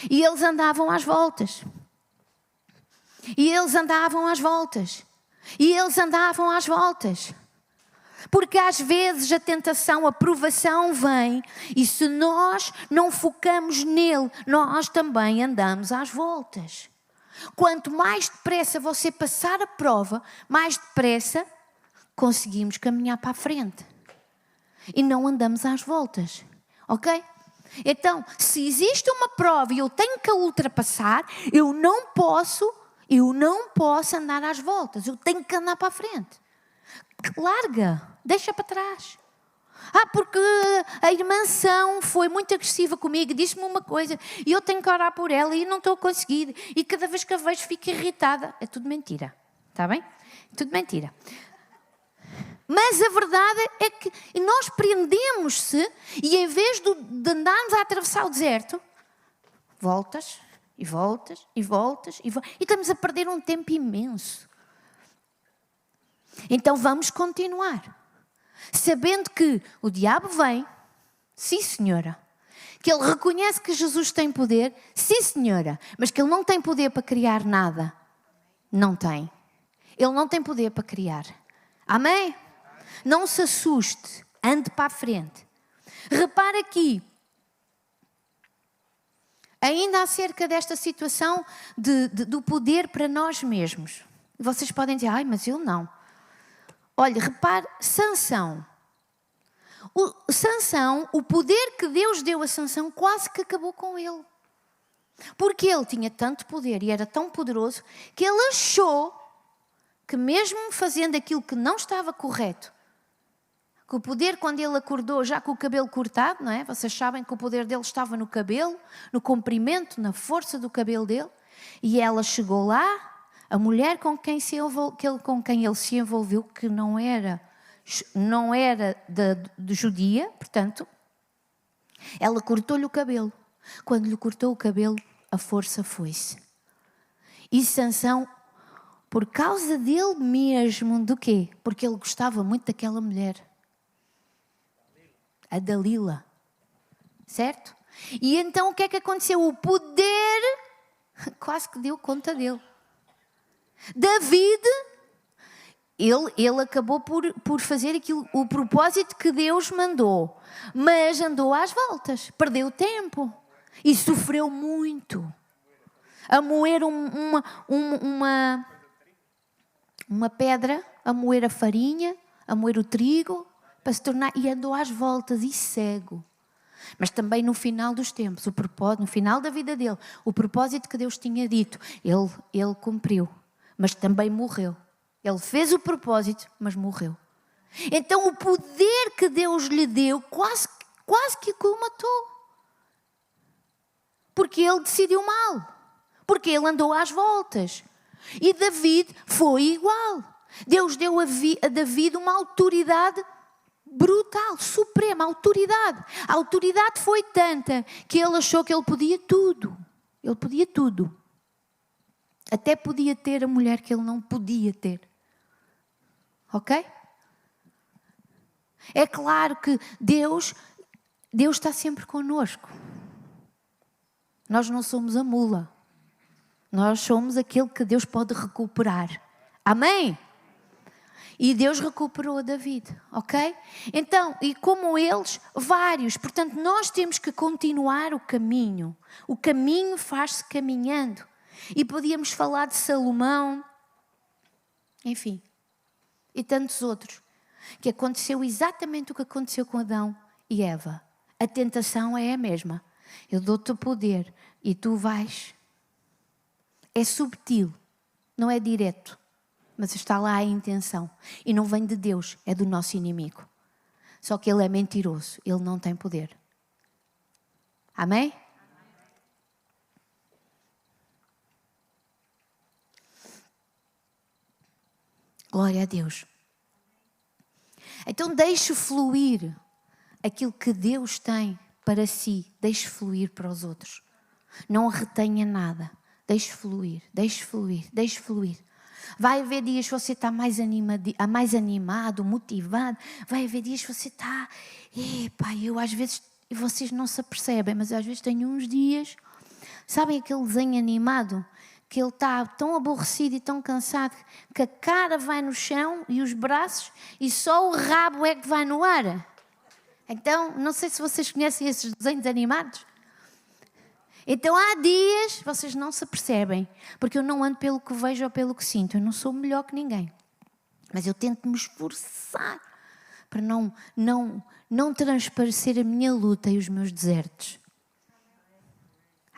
E eles andavam às voltas. Porque às vezes a tentação, a provação vem e se nós não focamos nele, nós também andamos às voltas. Quanto mais depressa você passar a prova, mais depressa conseguimos caminhar para a frente. E não andamos às voltas, ok? Então, se existe uma prova e eu tenho que a ultrapassar, eu não posso andar às voltas, eu tenho que andar para a frente. Larga, deixa para trás. Porque a irmã São foi muito agressiva comigo, disse-me uma coisa e eu tenho que orar por ela e não estou a conseguir. E cada vez que a vejo fico irritada. É tudo mentira, está bem? É tudo mentira. Mas a verdade é que nós prendemos-se e em vez de andarmos a atravessar o deserto, voltas e voltas e voltas e estamos a perder um tempo imenso. Então vamos continuar. Sabendo que o diabo vem, sim senhora, que ele reconhece que Jesus tem poder, sim senhora, mas que ele não tem poder para criar nada. Não tem. Ele não tem poder para criar. Amém? Não se assuste, ande para a frente. Repara aqui, ainda acerca desta situação do poder para nós mesmos. Vocês podem dizer, mas eu não. Olha, repare, Sansão, o poder que Deus deu a Sansão quase que acabou com ele. Porque ele tinha tanto poder e era tão poderoso que ele achou que mesmo fazendo aquilo que não estava correto, que o poder quando ele acordou já com o cabelo cortado, não é? Vocês sabem que o poder dele estava no cabelo, no comprimento, na força do cabelo dele, e ela chegou lá. A mulher com quem ele se envolveu, que não era de judia, portanto, ela cortou-lhe o cabelo. Quando lhe cortou o cabelo, a força foi-se. E Sansão, por causa dele mesmo, do quê? Porque ele gostava muito daquela mulher. A Dalila. Certo? E então o que é que aconteceu? O poder quase que deu conta dele. David, ele acabou por fazer aquilo, o propósito que Deus mandou, mas andou às voltas, perdeu tempo e sofreu muito. A moer uma pedra, a moer a farinha, a moer o trigo, para se tornar, e andou às voltas e cego. Mas também no final dos tempos, no final da vida dele, o propósito que Deus tinha dito, ele cumpriu. Mas também morreu. Ele fez o propósito, mas morreu. Então o poder que Deus lhe deu quase que o matou. Porque ele decidiu mal. Porque ele andou às voltas. E David foi igual. Deus deu a David uma autoridade brutal, suprema, autoridade. A autoridade foi tanta que ele achou que ele podia tudo. Ele podia tudo. Até podia ter a mulher que ele não podia ter. Ok? É claro que Deus está sempre connosco. Nós não somos a mula. Nós somos aquele que Deus pode recuperar. Amém? E Deus recuperou a David, ok? Então, e como eles, vários. Portanto, nós temos que continuar o caminho. O caminho faz-se caminhando. E podíamos falar de Salomão, enfim, e tantos outros, que aconteceu exatamente o que aconteceu com Adão e Eva. A tentação é a mesma. Eu dou-te o poder e tu vais. É subtil, não é direto, mas está lá a intenção. E não vem de Deus, é do nosso inimigo. Só que ele é mentiroso, ele não tem poder. Amém? Glória a Deus. Então deixe fluir aquilo que Deus tem para si. Deixe fluir para os outros. Não retenha nada. Deixe fluir, deixe fluir, deixe fluir. Vai haver dias que você está mais animado, motivado. Vai haver dias que você está... eu às vezes... Vocês não se apercebem, mas às vezes tenho uns dias... Sabem aquele desenho animado? Que ele está tão aborrecido e tão cansado que a cara vai no chão e os braços e só o rabo é que vai no ar. Então, não sei se vocês conhecem esses desenhos animados. Então há dias, vocês não se apercebem, porque eu não ando pelo que vejo ou pelo que sinto. Eu não sou melhor que ninguém. Mas eu tento me esforçar para não transparecer a minha luta e os meus desertos.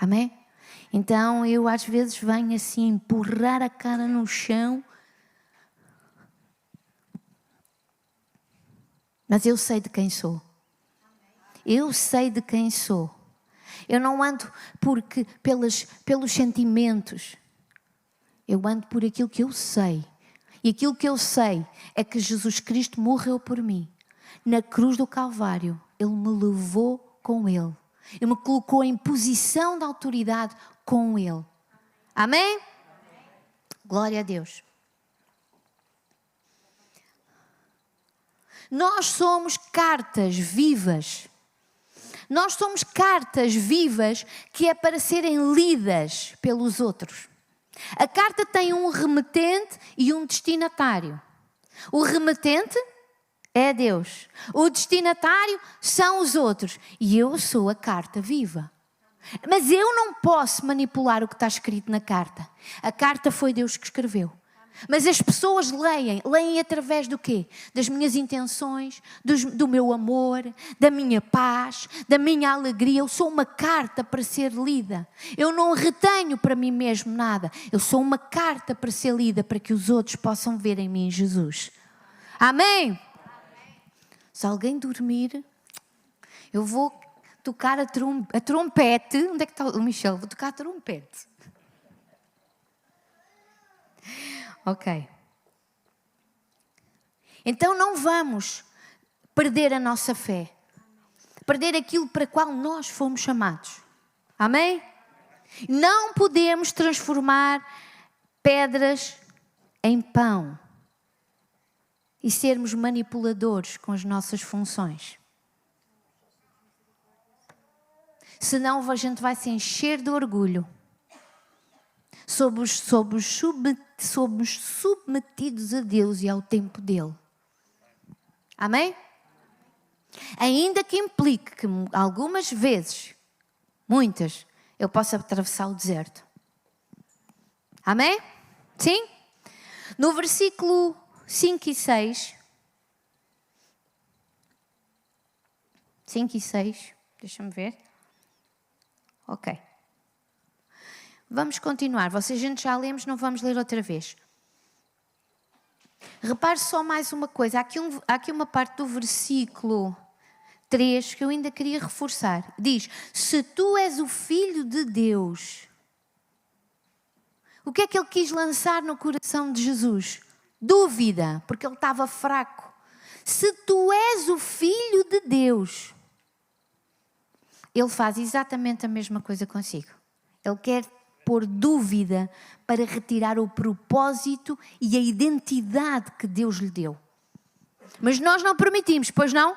Amém? Então eu às vezes venho assim empurrar a cara no chão. Mas eu sei de quem sou. Eu sei de quem sou. Eu não ando pelos sentimentos. Eu ando por aquilo que eu sei. E aquilo que eu sei é que Jesus Cristo morreu por mim. Na cruz do Calvário, Ele me levou com Ele. Ele me colocou em posição de autoridade com Ele. Amém? Glória a Deus. Nós somos cartas vivas. Nós somos cartas vivas que é para serem lidas pelos outros. A carta tem um remetente e um destinatário. O remetente é Deus. O destinatário são os outros. E eu sou a carta viva. Mas eu não posso manipular o que está escrito na carta. A carta foi Deus que escreveu. Mas as pessoas leem através do quê? Das minhas intenções, do meu amor, da minha paz, da minha alegria. Eu sou uma carta para ser lida. Eu não retenho para mim mesmo nada. Eu sou uma carta para ser lida, para que os outros possam ver em mim Jesus. Amém? Se alguém dormir, eu vou tocar a trompete. Onde é que está o Michel? Vou tocar a trompete. Ok. Então não vamos perder a nossa fé. Perder aquilo para qual nós fomos chamados. Amém? Não podemos transformar pedras em pão e sermos manipuladores com as nossas funções. Senão a gente vai se encher de orgulho. Somos submetidos a Deus e ao tempo dele. Amém? Ainda que implique que algumas vezes, muitas, eu possa atravessar o deserto. Amém? Sim? No versículo 5 e 6. 5 e 6. Deixa-me ver. Ok. Vamos continuar. A gente já lemos, não vamos ler outra vez. Repare só mais uma coisa. Há aqui uma parte do versículo 3 que eu ainda queria reforçar. Diz, se tu és o Filho de Deus. O que é que ele quis lançar no coração de Jesus? Dúvida, porque ele estava fraco. Se tu és o Filho de Deus. Ele faz exatamente a mesma coisa consigo. Ele quer pôr dúvida para retirar o propósito e a identidade que Deus lhe deu. Mas nós não permitimos, pois não?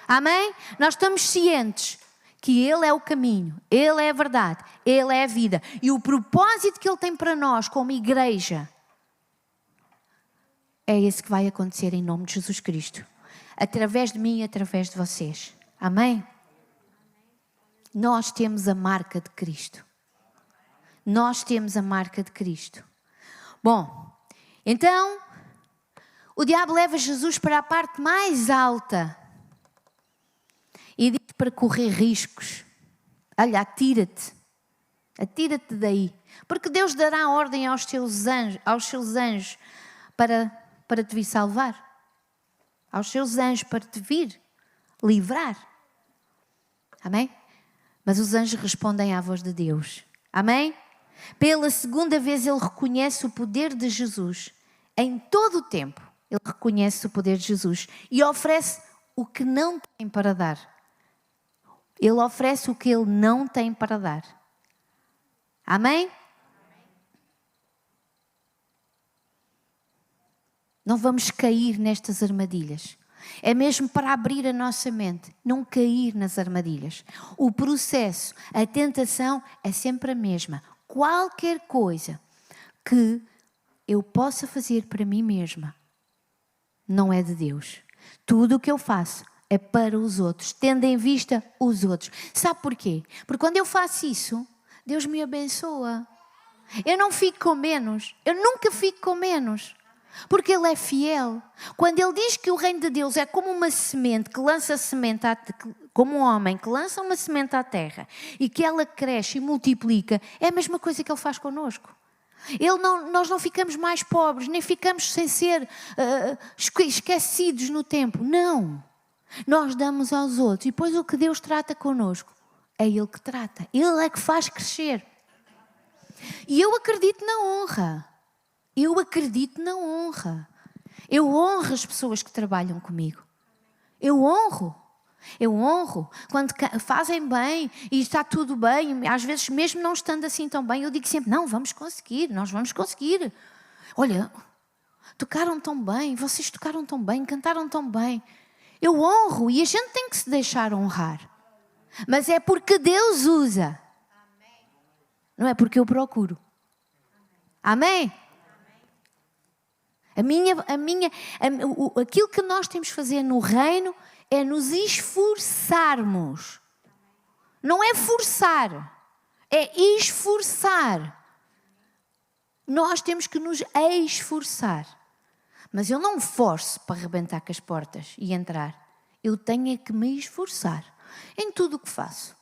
Amém? Nós estamos cientes que Ele é o caminho, Ele é a verdade, Ele é a vida. E o propósito que Ele tem para nós como igreja é esse que vai acontecer em nome de Jesus Cristo. Através de mim e através de vocês. Amém? Nós temos a marca de Cristo. Nós temos a marca de Cristo. Bom, então, o diabo leva Jesus para a parte mais alta e diz para correr riscos. Olha, atira-te daí. Porque Deus dará ordem aos seus anjos para te vir salvar. Aos seus anjos para te vir livrar. Amém? Mas os anjos respondem à voz de Deus. Amém? Pela segunda vez ele reconhece o poder de Jesus. Em todo o tempo ele reconhece o poder de Jesus e oferece o que não tem para dar. Ele oferece o que ele não tem para dar. Amém? Não vamos cair nestas armadilhas. É mesmo para abrir a nossa mente, não cair nas armadilhas. O processo, a tentação é sempre a mesma. Qualquer coisa que eu possa fazer para mim mesma não é de Deus. Tudo o que eu faço é para os outros, tendo em vista os outros. Sabe porquê? Porque quando eu faço isso, Deus me abençoa. Eu não fico com menos. Eu nunca fico com menos. Porque Ele é fiel. Quando Ele diz que o reino de Deus é como uma semente que lança semente, como um homem que lança uma semente à terra e que ela cresce e multiplica, é a mesma coisa que Ele faz connosco. Nós não ficamos mais pobres, nem ficamos sem ser esquecidos no tempo. Não. Nós damos aos outros. E depois o que Deus trata connosco, é Ele que trata. Ele é que faz crescer. E eu acredito na honra. Eu acredito na honra. Eu honro as pessoas que trabalham comigo. Eu honro. Eu honro. Quando fazem bem e está tudo bem, às vezes mesmo não estando assim tão bem, eu digo sempre, não, vamos conseguir, nós vamos conseguir. Olha, tocaram tão bem, vocês tocaram tão bem, cantaram tão bem. Eu honro e a gente tem que se deixar honrar. Mas é porque Deus usa. Não é porque eu procuro. Amém? Aquilo que nós temos que fazer no reino é nos esforçarmos. Não é forçar, é esforçar. Nós temos que nos esforçar. Mas eu não forço para arrebentar com as portas e entrar. Eu tenho é que me esforçar em tudo o que faço.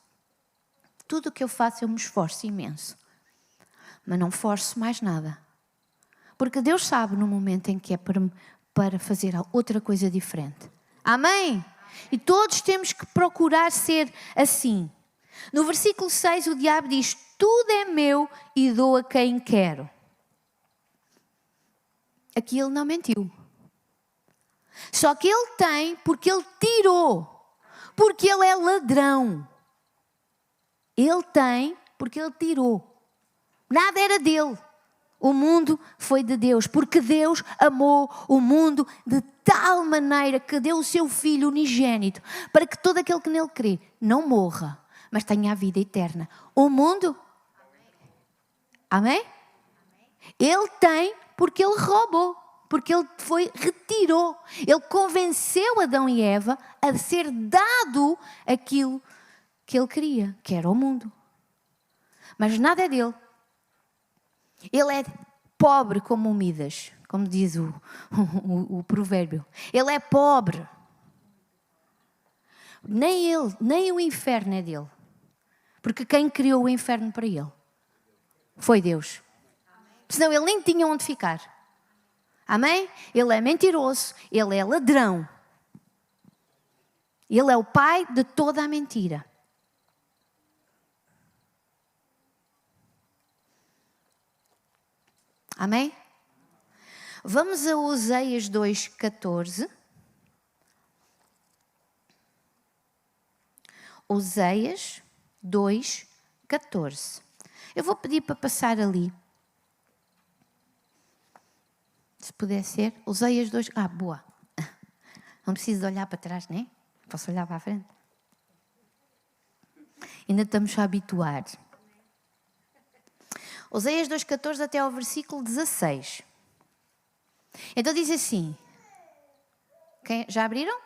Tudo o que eu faço eu me esforço imenso. Mas não forço mais nada. Porque Deus sabe no momento em que é para fazer outra coisa diferente. Amém? E todos temos que procurar ser assim. No versículo 6 o diabo diz, tudo é meu e dou a quem quero. Aqui ele não mentiu. Só que ele tem porque ele tirou. Porque ele é ladrão. Ele tem porque ele tirou. Nada era dele. O mundo foi de Deus, porque Deus amou o mundo de tal maneira que deu o seu Filho unigênito, para que todo aquele que nele crê não morra, mas tenha a vida eterna. O mundo... Amém? Ele tem porque ele roubou, porque ele retirou. Ele convenceu Adão e Eva a ser dado aquilo que ele queria, que era o mundo. Mas nada é dele. Ele é pobre como o Midas, como diz o provérbio. Ele é pobre. Nem ele, nem o inferno é dele. Porque quem criou o inferno para ele foi Deus. Senão ele nem tinha onde ficar. Amém? Ele é mentiroso, ele é ladrão. Ele é o pai de toda a mentira. Amém? Vamos a Oséias 2:14. Oséias 2:14. Eu vou pedir para passar ali. Se puder ser. Oséias 2. Boa. Não preciso de olhar para trás, né? Posso olhar para a frente? Ainda estamos a habituar. Oséias 2:14 até ao versículo 16. Então diz assim. Já abriram?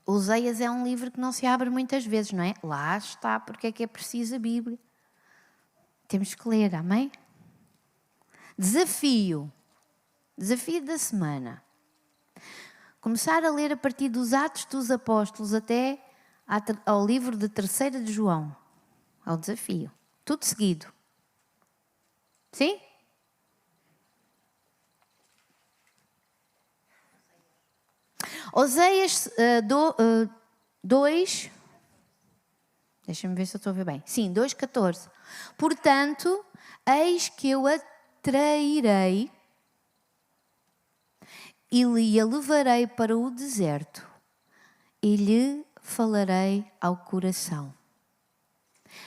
Oséias é um livro que não se abre muitas vezes, não é? Lá está, porque é que é preciso a Bíblia. Temos que ler, amém? Desafio da semana. Começar a ler a partir dos Atos dos Apóstolos até ao livro de 3 de João. Ao desafio. Tudo seguido. Sim? Oséias 2. Deixa-me ver se eu estou a ver bem. Sim, 2:14. Portanto, eis que eu a trairei e lhe a levarei para o deserto e lhe falarei ao coração.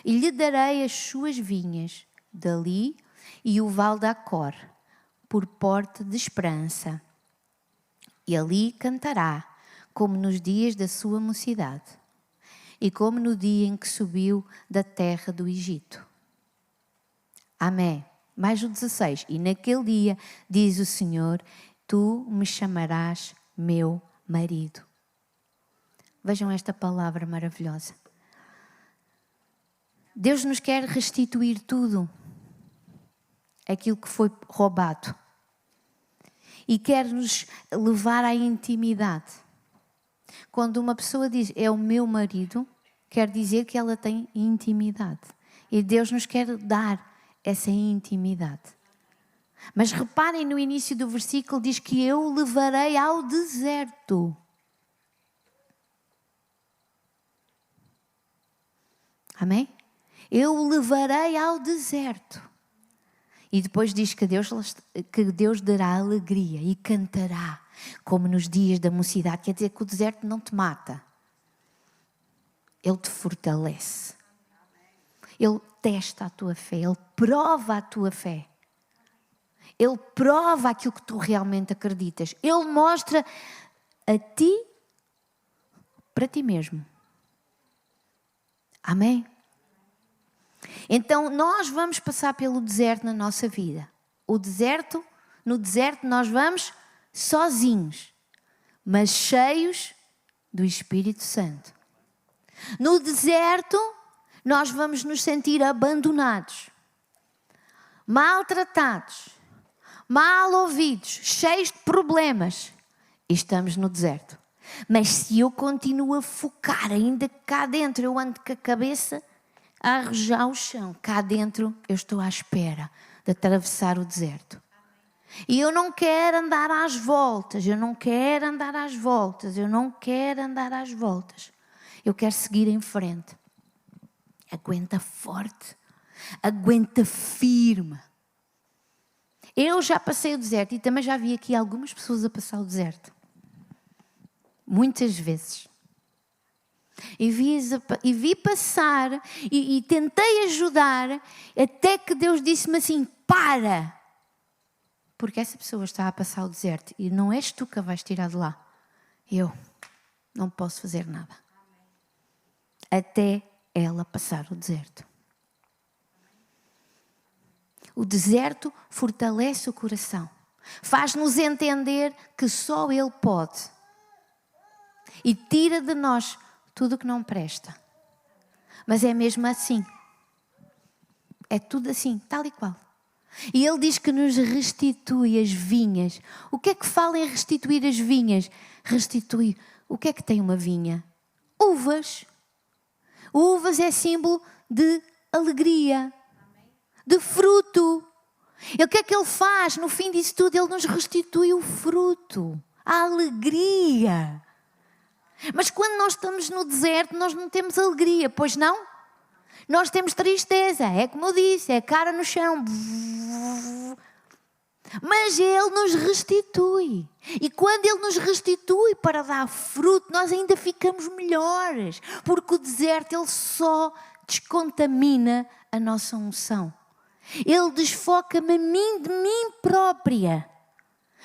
E lhe darei as suas vinhas dali e o vale da Acor por porte de esperança. E ali cantará, como nos dias da sua mocidade, e como no dia em que subiu da terra do Egito. Amém. Mais o 16. E naquele dia, diz o Senhor, tu me chamarás meu marido. Vejam esta palavra maravilhosa. Deus nos quer restituir tudo aquilo que foi roubado. E quer nos levar à intimidade. Quando uma pessoa diz, é o meu marido, quer dizer que ela tem intimidade. E Deus nos quer dar essa intimidade. Mas reparem no início do versículo, diz que eu o levarei ao deserto. Amém? Eu o levarei ao deserto. E depois diz que Deus dará alegria e cantará, como nos dias da mocidade. Quer dizer que o deserto não te mata. Ele te fortalece. Ele testa a tua fé. Ele prova a tua fé. Ele prova aquilo que tu realmente acreditas. Ele mostra a ti, para ti mesmo. Amém? Então nós vamos passar pelo deserto na nossa vida. No deserto nós vamos sozinhos, mas cheios do Espírito Santo. No deserto nós vamos nos sentir abandonados, maltratados, mal ouvidos, cheios de problemas. E estamos no deserto. Mas se eu continuo a focar, ainda cá dentro eu ando com a cabeça a arrojar o chão, cá dentro eu estou à espera de atravessar o deserto. E eu não quero andar às voltas, eu quero seguir em frente. Aguenta forte, aguenta firme. Eu já passei o deserto e também já vi aqui algumas pessoas a passar o deserto. Muitas vezes. E vi passar e tentei ajudar, até que Deus disse-me assim: para! Porque essa pessoa está a passar o deserto e não és tu que a vais tirar de lá. Eu não posso fazer nada. Até ela passar o deserto. O deserto fortalece o coração. Faz-nos entender que só Ele pode. E tira de nós tudo o que não presta. Mas é mesmo assim. É tudo assim, tal e qual. E Ele diz que nos restitui as vinhas. O que é que fala em restituir as vinhas? Restituir. O que é que tem uma vinha? Uvas. Uvas é símbolo de alegria, de fruto. E o que é que Ele faz? No fim disso tudo, Ele nos restitui o fruto, a alegria. Mas quando nós estamos no deserto, nós não temos alegria, pois não? Nós temos tristeza, é como eu disse, é a cara no chão. Mas Ele nos restitui. E quando Ele nos restitui para dar fruto, nós ainda ficamos melhores. Porque o deserto, Ele só descontamina a nossa unção. Ele desfoca-me a mim de mim própria.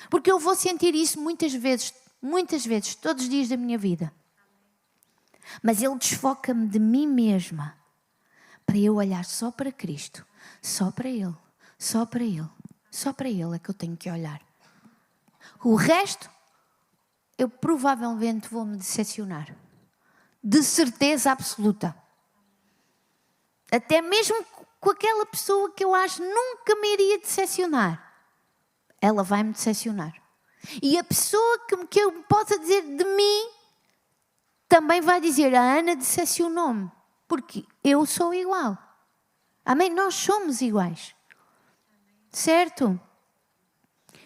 Porque eu vou sentir isso muitas vezes, todos os dias da minha vida. Mas Ele desfoca-me de mim mesma para eu olhar só para Cristo, só para Ele, só para Ele. Só para Ele é que eu tenho que olhar. O resto, eu provavelmente vou me decepcionar. De certeza absoluta. Até mesmo com aquela pessoa que eu acho nunca me iria decepcionar. Ela vai me decepcionar. E a pessoa que eu possa dizer de mim, também vai dizer: a Ana decepcionou-me. Porque eu sou igual. Amém? Nós somos iguais. Certo?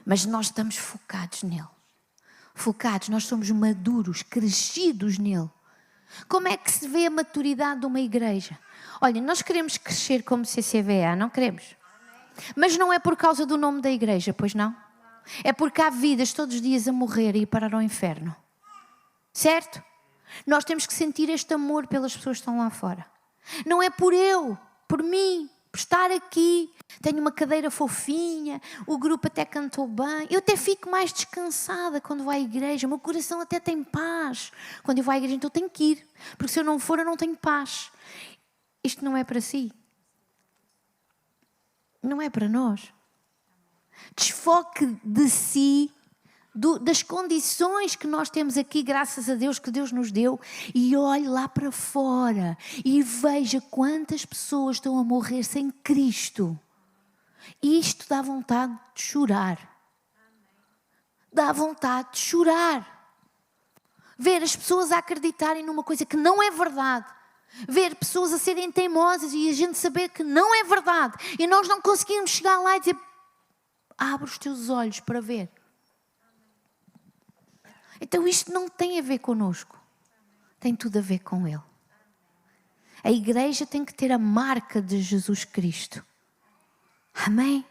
Mas nós estamos focados nele. Focados, nós somos maduros, crescidos nele. Como é que se vê a maturidade de uma igreja? Olha, nós queremos crescer como CCVA, não queremos? Mas não é por causa do nome da igreja, pois não? É porque há vidas todos os dias a morrer e ir parar ao inferno. Certo? Nós temos que sentir este amor pelas pessoas que estão lá fora. Não é por eu, por mim, por estar aqui. Tenho uma cadeira fofinha, o grupo até cantou bem. Eu até fico mais descansada quando vou à igreja. O meu coração até tem paz. Quando eu vou à igreja, então eu tenho que ir. Porque se eu não for, eu não tenho paz. Isto não é para si. Não é para nós. Desfoque de si, das condições que nós temos aqui, graças a Deus, que Deus nos deu, e olhe lá para fora e veja quantas pessoas estão a morrer sem Cristo. Isto dá vontade de chorar. Dá vontade de chorar. Ver as pessoas a acreditarem numa coisa que não é verdade. Ver pessoas a serem teimosas e a gente saber que não é verdade. E nós não conseguimos chegar lá e dizer: abre os teus olhos para ver. Então isto não tem a ver connosco. Tem tudo a ver com Ele. A igreja tem que ter a marca de Jesus Cristo. Amém?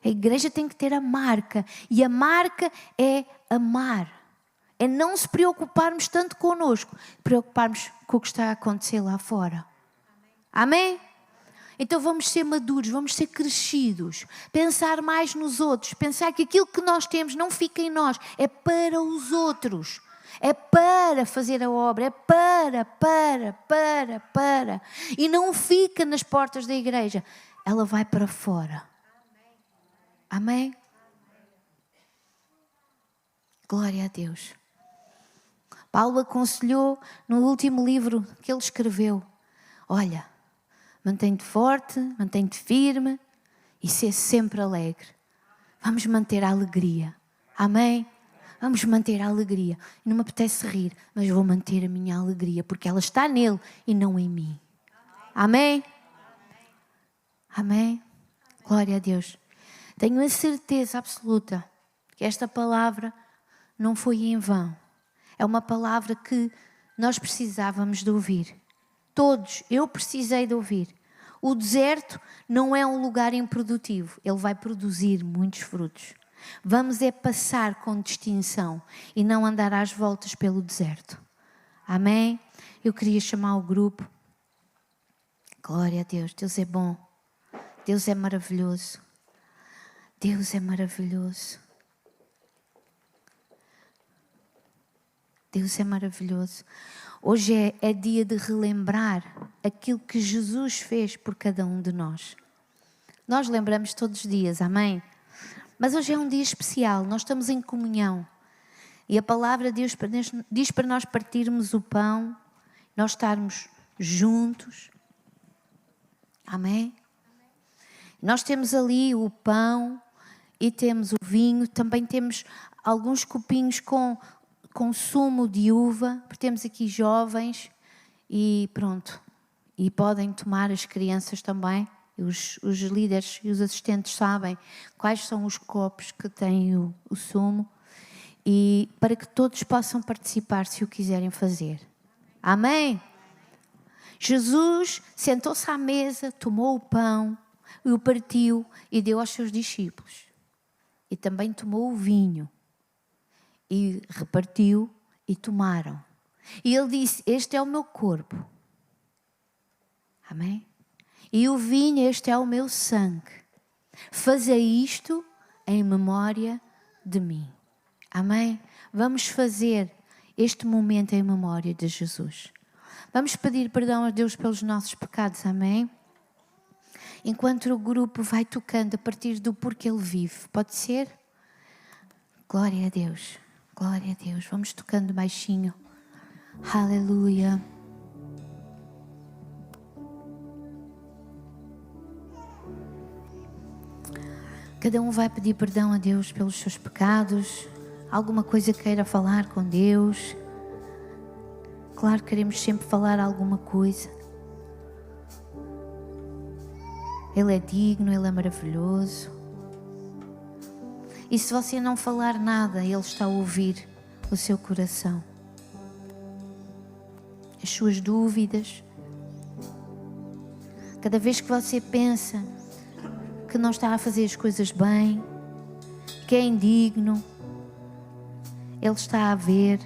A igreja tem que ter a marca. E a marca é amar. É não se preocuparmos tanto connosco, preocuparmos com o que está a acontecer lá fora. Amém? Então vamos ser maduros, vamos ser crescidos, pensar mais nos outros, pensar que aquilo que nós temos não fica em nós, é para os outros, é para fazer a obra, é para. E não fica nas portas da igreja, ela vai para fora. Amém? Glória a Deus. Paulo aconselhou no último livro que ele escreveu, olha, mantém-te forte, mantém-te firme e ser sempre alegre. Vamos manter a alegria. Amém? Vamos manter a alegria. Não me apetece rir, mas vou manter a minha alegria, porque ela está nele e não em mim. Amém? Amém? Glória a Deus. Tenho a certeza absoluta que esta palavra não foi em vão. É uma palavra que nós precisávamos de ouvir. Todos, eu precisei de ouvir. O deserto não é um lugar improdutivo. Ele vai produzir muitos frutos. Vamos é passar com distinção e não andar às voltas pelo deserto. Amém? Eu queria chamar o grupo. Glória a Deus. Deus é bom. Deus é maravilhoso. Deus é maravilhoso. Deus é maravilhoso. Hoje é dia de relembrar aquilo que Jesus fez por cada um de nós. Nós lembramos todos os dias, amém? Mas hoje é um dia especial, nós estamos em comunhão. E a palavra de Deus diz para nós partirmos o pão, nós estarmos juntos. Amém? Nós temos ali o pão e temos o vinho, também temos alguns copinhos com sumo de uva, porque temos aqui jovens e pronto. E podem tomar as crianças também, os líderes e os assistentes sabem quais são os copos que têm o sumo e para que todos possam participar se o quiserem fazer. Amém? Jesus sentou-se à mesa, tomou o pão, o partiu e deu aos seus discípulos. E também tomou o vinho. E repartiu e tomaram. E ele disse, este é o meu corpo. Amém? E o vinho, este é o meu sangue. Fazei isto em memória de mim. Amém? Vamos fazer este momento em memória de Jesus. Vamos pedir perdão a Deus pelos nossos pecados. Amém? Enquanto o grupo vai tocando a partir do porquê Ele vive. Pode ser? Glória a Deus. Glória a Deus. Vamos tocando baixinho. Aleluia. Cada um vai pedir perdão a Deus pelos seus pecados. Alguma coisa queira falar com Deus. Claro, queremos sempre falar alguma coisa. Ele é digno, Ele é maravilhoso. E se você não falar nada, Ele está a ouvir o seu coração. As suas dúvidas. Cada vez que você pensa que não está a fazer as coisas bem, que é indigno, Ele está a ver.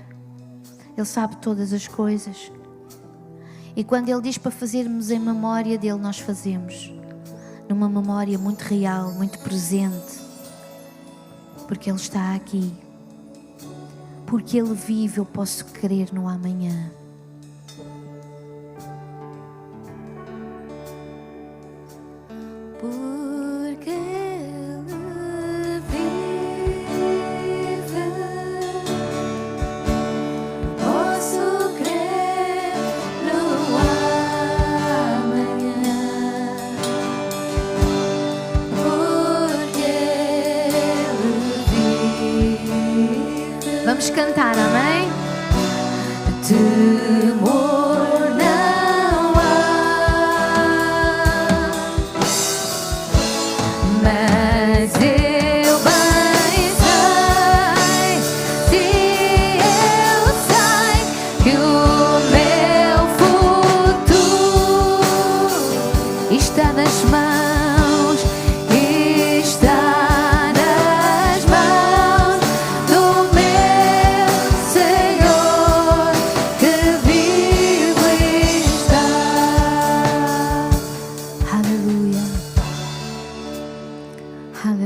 Ele sabe todas as coisas. E quando Ele diz para fazermos em memória dEle, nós fazemos. Numa memória muito real, muito presente. Porque Ele está aqui. Porque Ele vive, eu posso crer no amanhã. Porque Ele vive, posso crer no amanhã. Porque Ele vive. Vamos cantar, amém? Temor não há, mas eu bem sei, se eu sei que o meu futuro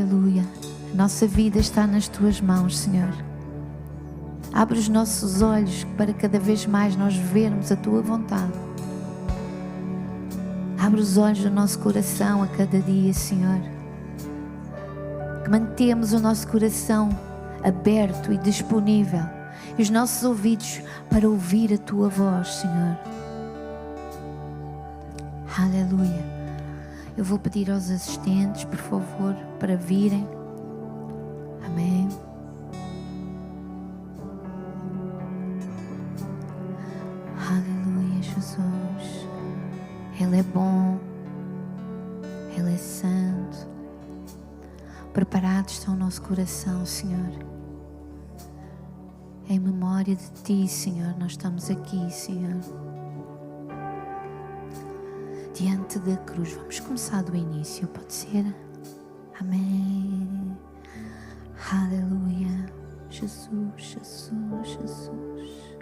Aleluia. A nossa vida está nas tuas mãos, Senhor. Abre os nossos olhos para cada vez mais nós vermos a tua vontade. Abre os olhos do nosso coração a cada dia, Senhor. Que mantemos o nosso coração aberto e disponível e os nossos ouvidos para ouvir a tua voz, Senhor. Aleluia. Eu vou pedir aos assistentes, por favor, para virem. Amém. Aleluia, Jesus. Ele é bom. Ele é santo. Preparado está o nosso coração, Senhor. Em memória de Ti, Senhor, nós estamos aqui, Senhor. Diante da cruz. Vamos começar do início, pode ser? Amém. Aleluia. Jesus, Jesus, Jesus.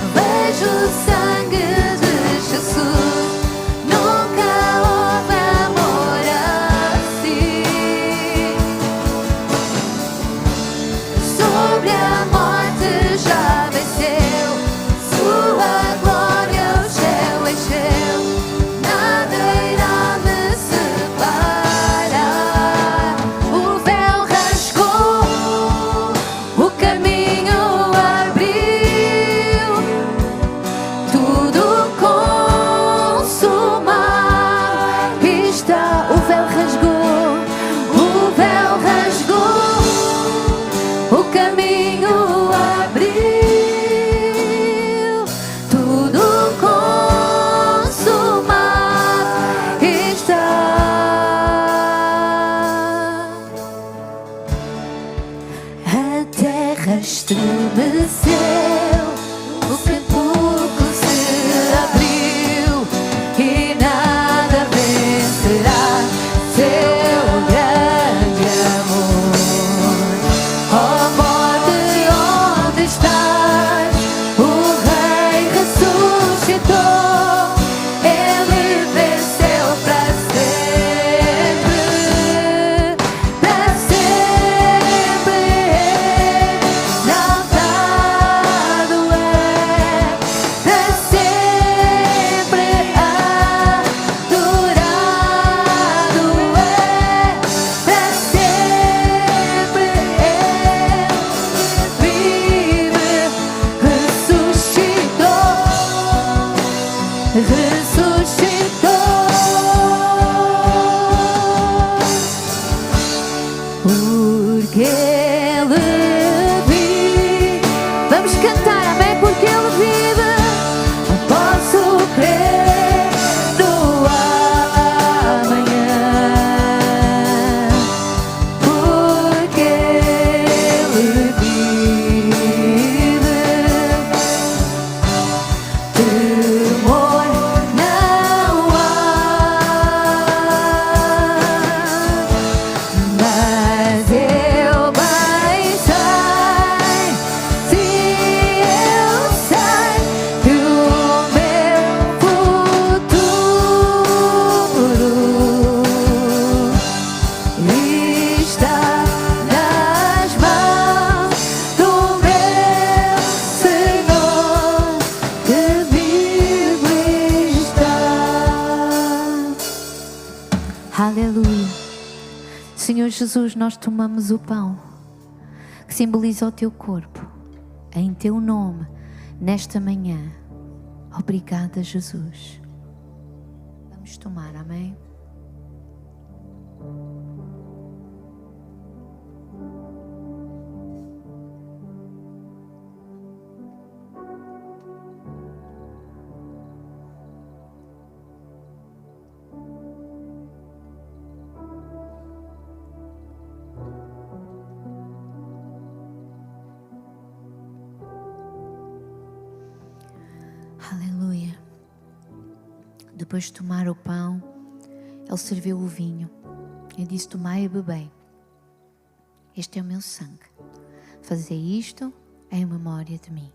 Vejo o sangue de Jesus, nunca Aleluia. Senhor Jesus, nós tomamos o pão que simboliza o teu corpo, em teu nome, nesta manhã. Obrigada, Jesus. Vamos tomar, amém? Aleluia. Depois de tomar o pão, ele serviu o vinho e disse: tomai e bebei. Este é o meu sangue. Fazei isto em memória de mim.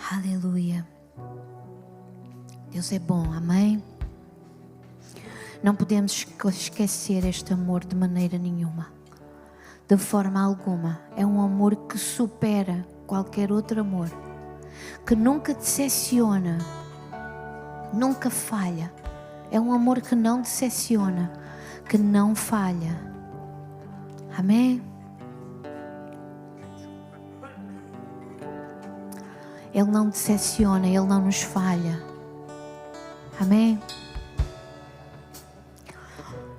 Aleluia. Deus é bom, amém? Não podemos esquecer este amor de maneira nenhuma. De forma alguma. É um amor que supera qualquer outro amor. Que nunca decepciona. Nunca falha. É um amor que não decepciona. Que não falha. Amém? Ele não decepciona. Ele não nos falha. Amém?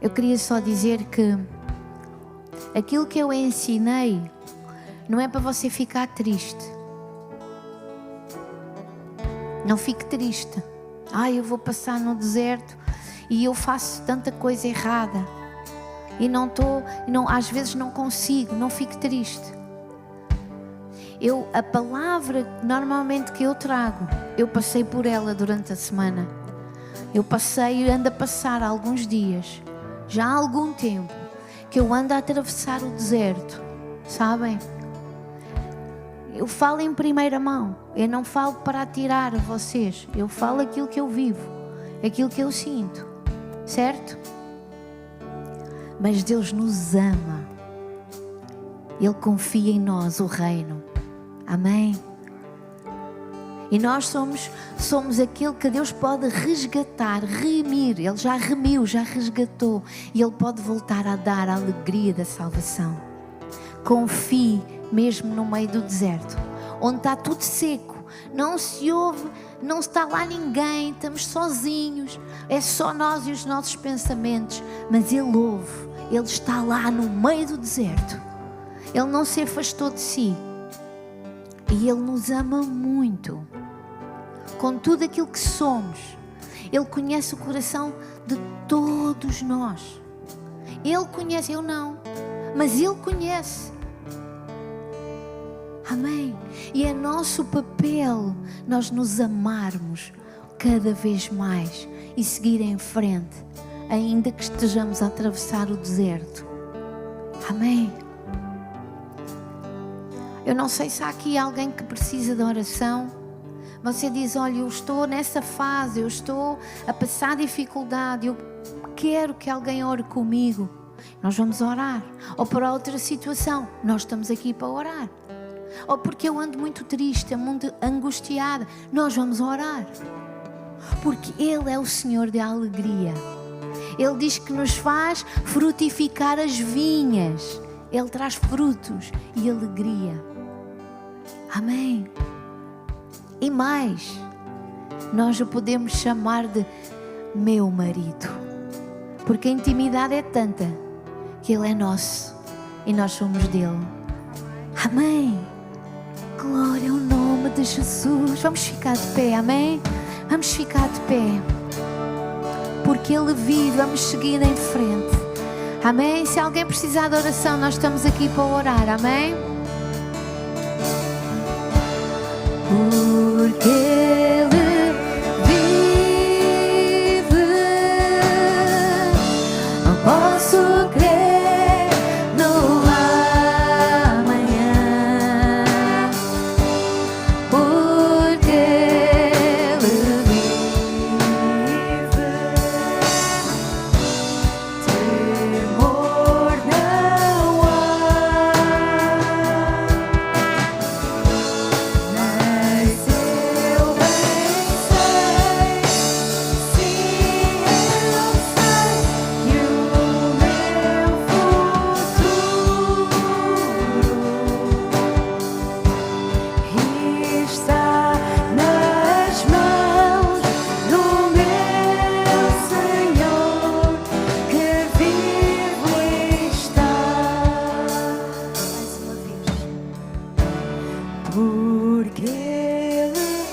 Eu queria só dizer que aquilo que eu ensinei não é para você ficar triste. Não fique triste. Eu vou passar no deserto e eu faço tanta coisa errada e às vezes não consigo. Não fique triste. A palavra normalmente que eu trago, eu passei por ela durante a semana. Eu passei e ando a passar alguns dias. Já há algum tempo que eu ando a atravessar o deserto, sabem? Eu falo em primeira mão, eu não falo para atirar a vocês, eu falo aquilo que eu vivo, aquilo que eu sinto, certo? Mas Deus nos ama, Ele confia em nós o reino, amém? E nós somos aquele que Deus pode resgatar, remir. Ele já remiu, já resgatou. E Ele pode voltar a dar a alegria da salvação. Confie mesmo no meio do deserto, onde está tudo seco. Não se ouve, não está lá ninguém, estamos sozinhos. É só nós e os nossos pensamentos. Mas Ele ouve, Ele está lá no meio do deserto. Ele não se afastou de si. E Ele nos ama muito. Com tudo aquilo que somos. Ele conhece o coração de todos nós. Ele conhece, eu não, mas Ele conhece. Amém? E é nosso papel nós nos amarmos cada vez mais e seguir em frente, ainda que estejamos a atravessar o deserto. Amém? Eu não sei se há aqui alguém que precisa de oração. Você diz: olha, eu estou nessa fase, eu estou a passar dificuldade, eu quero que alguém ore comigo. Nós vamos orar. Ou para outra situação, nós estamos aqui para orar. Ou porque eu ando muito triste, muito angustiada, nós vamos orar. Porque Ele é o Senhor da alegria. Ele diz que nos faz frutificar as vinhas. Ele traz frutos e alegria. Amém? E mais, nós o podemos chamar de meu marido, porque a intimidade é tanta que Ele é nosso e nós somos dele. Amém? Glória ao nome de Jesus. Vamos ficar de pé, amém? Vamos ficar de pé, porque Ele vive. Vamos seguir em frente, amém? Se alguém precisar de oração, nós estamos aqui para orar, amém? Porque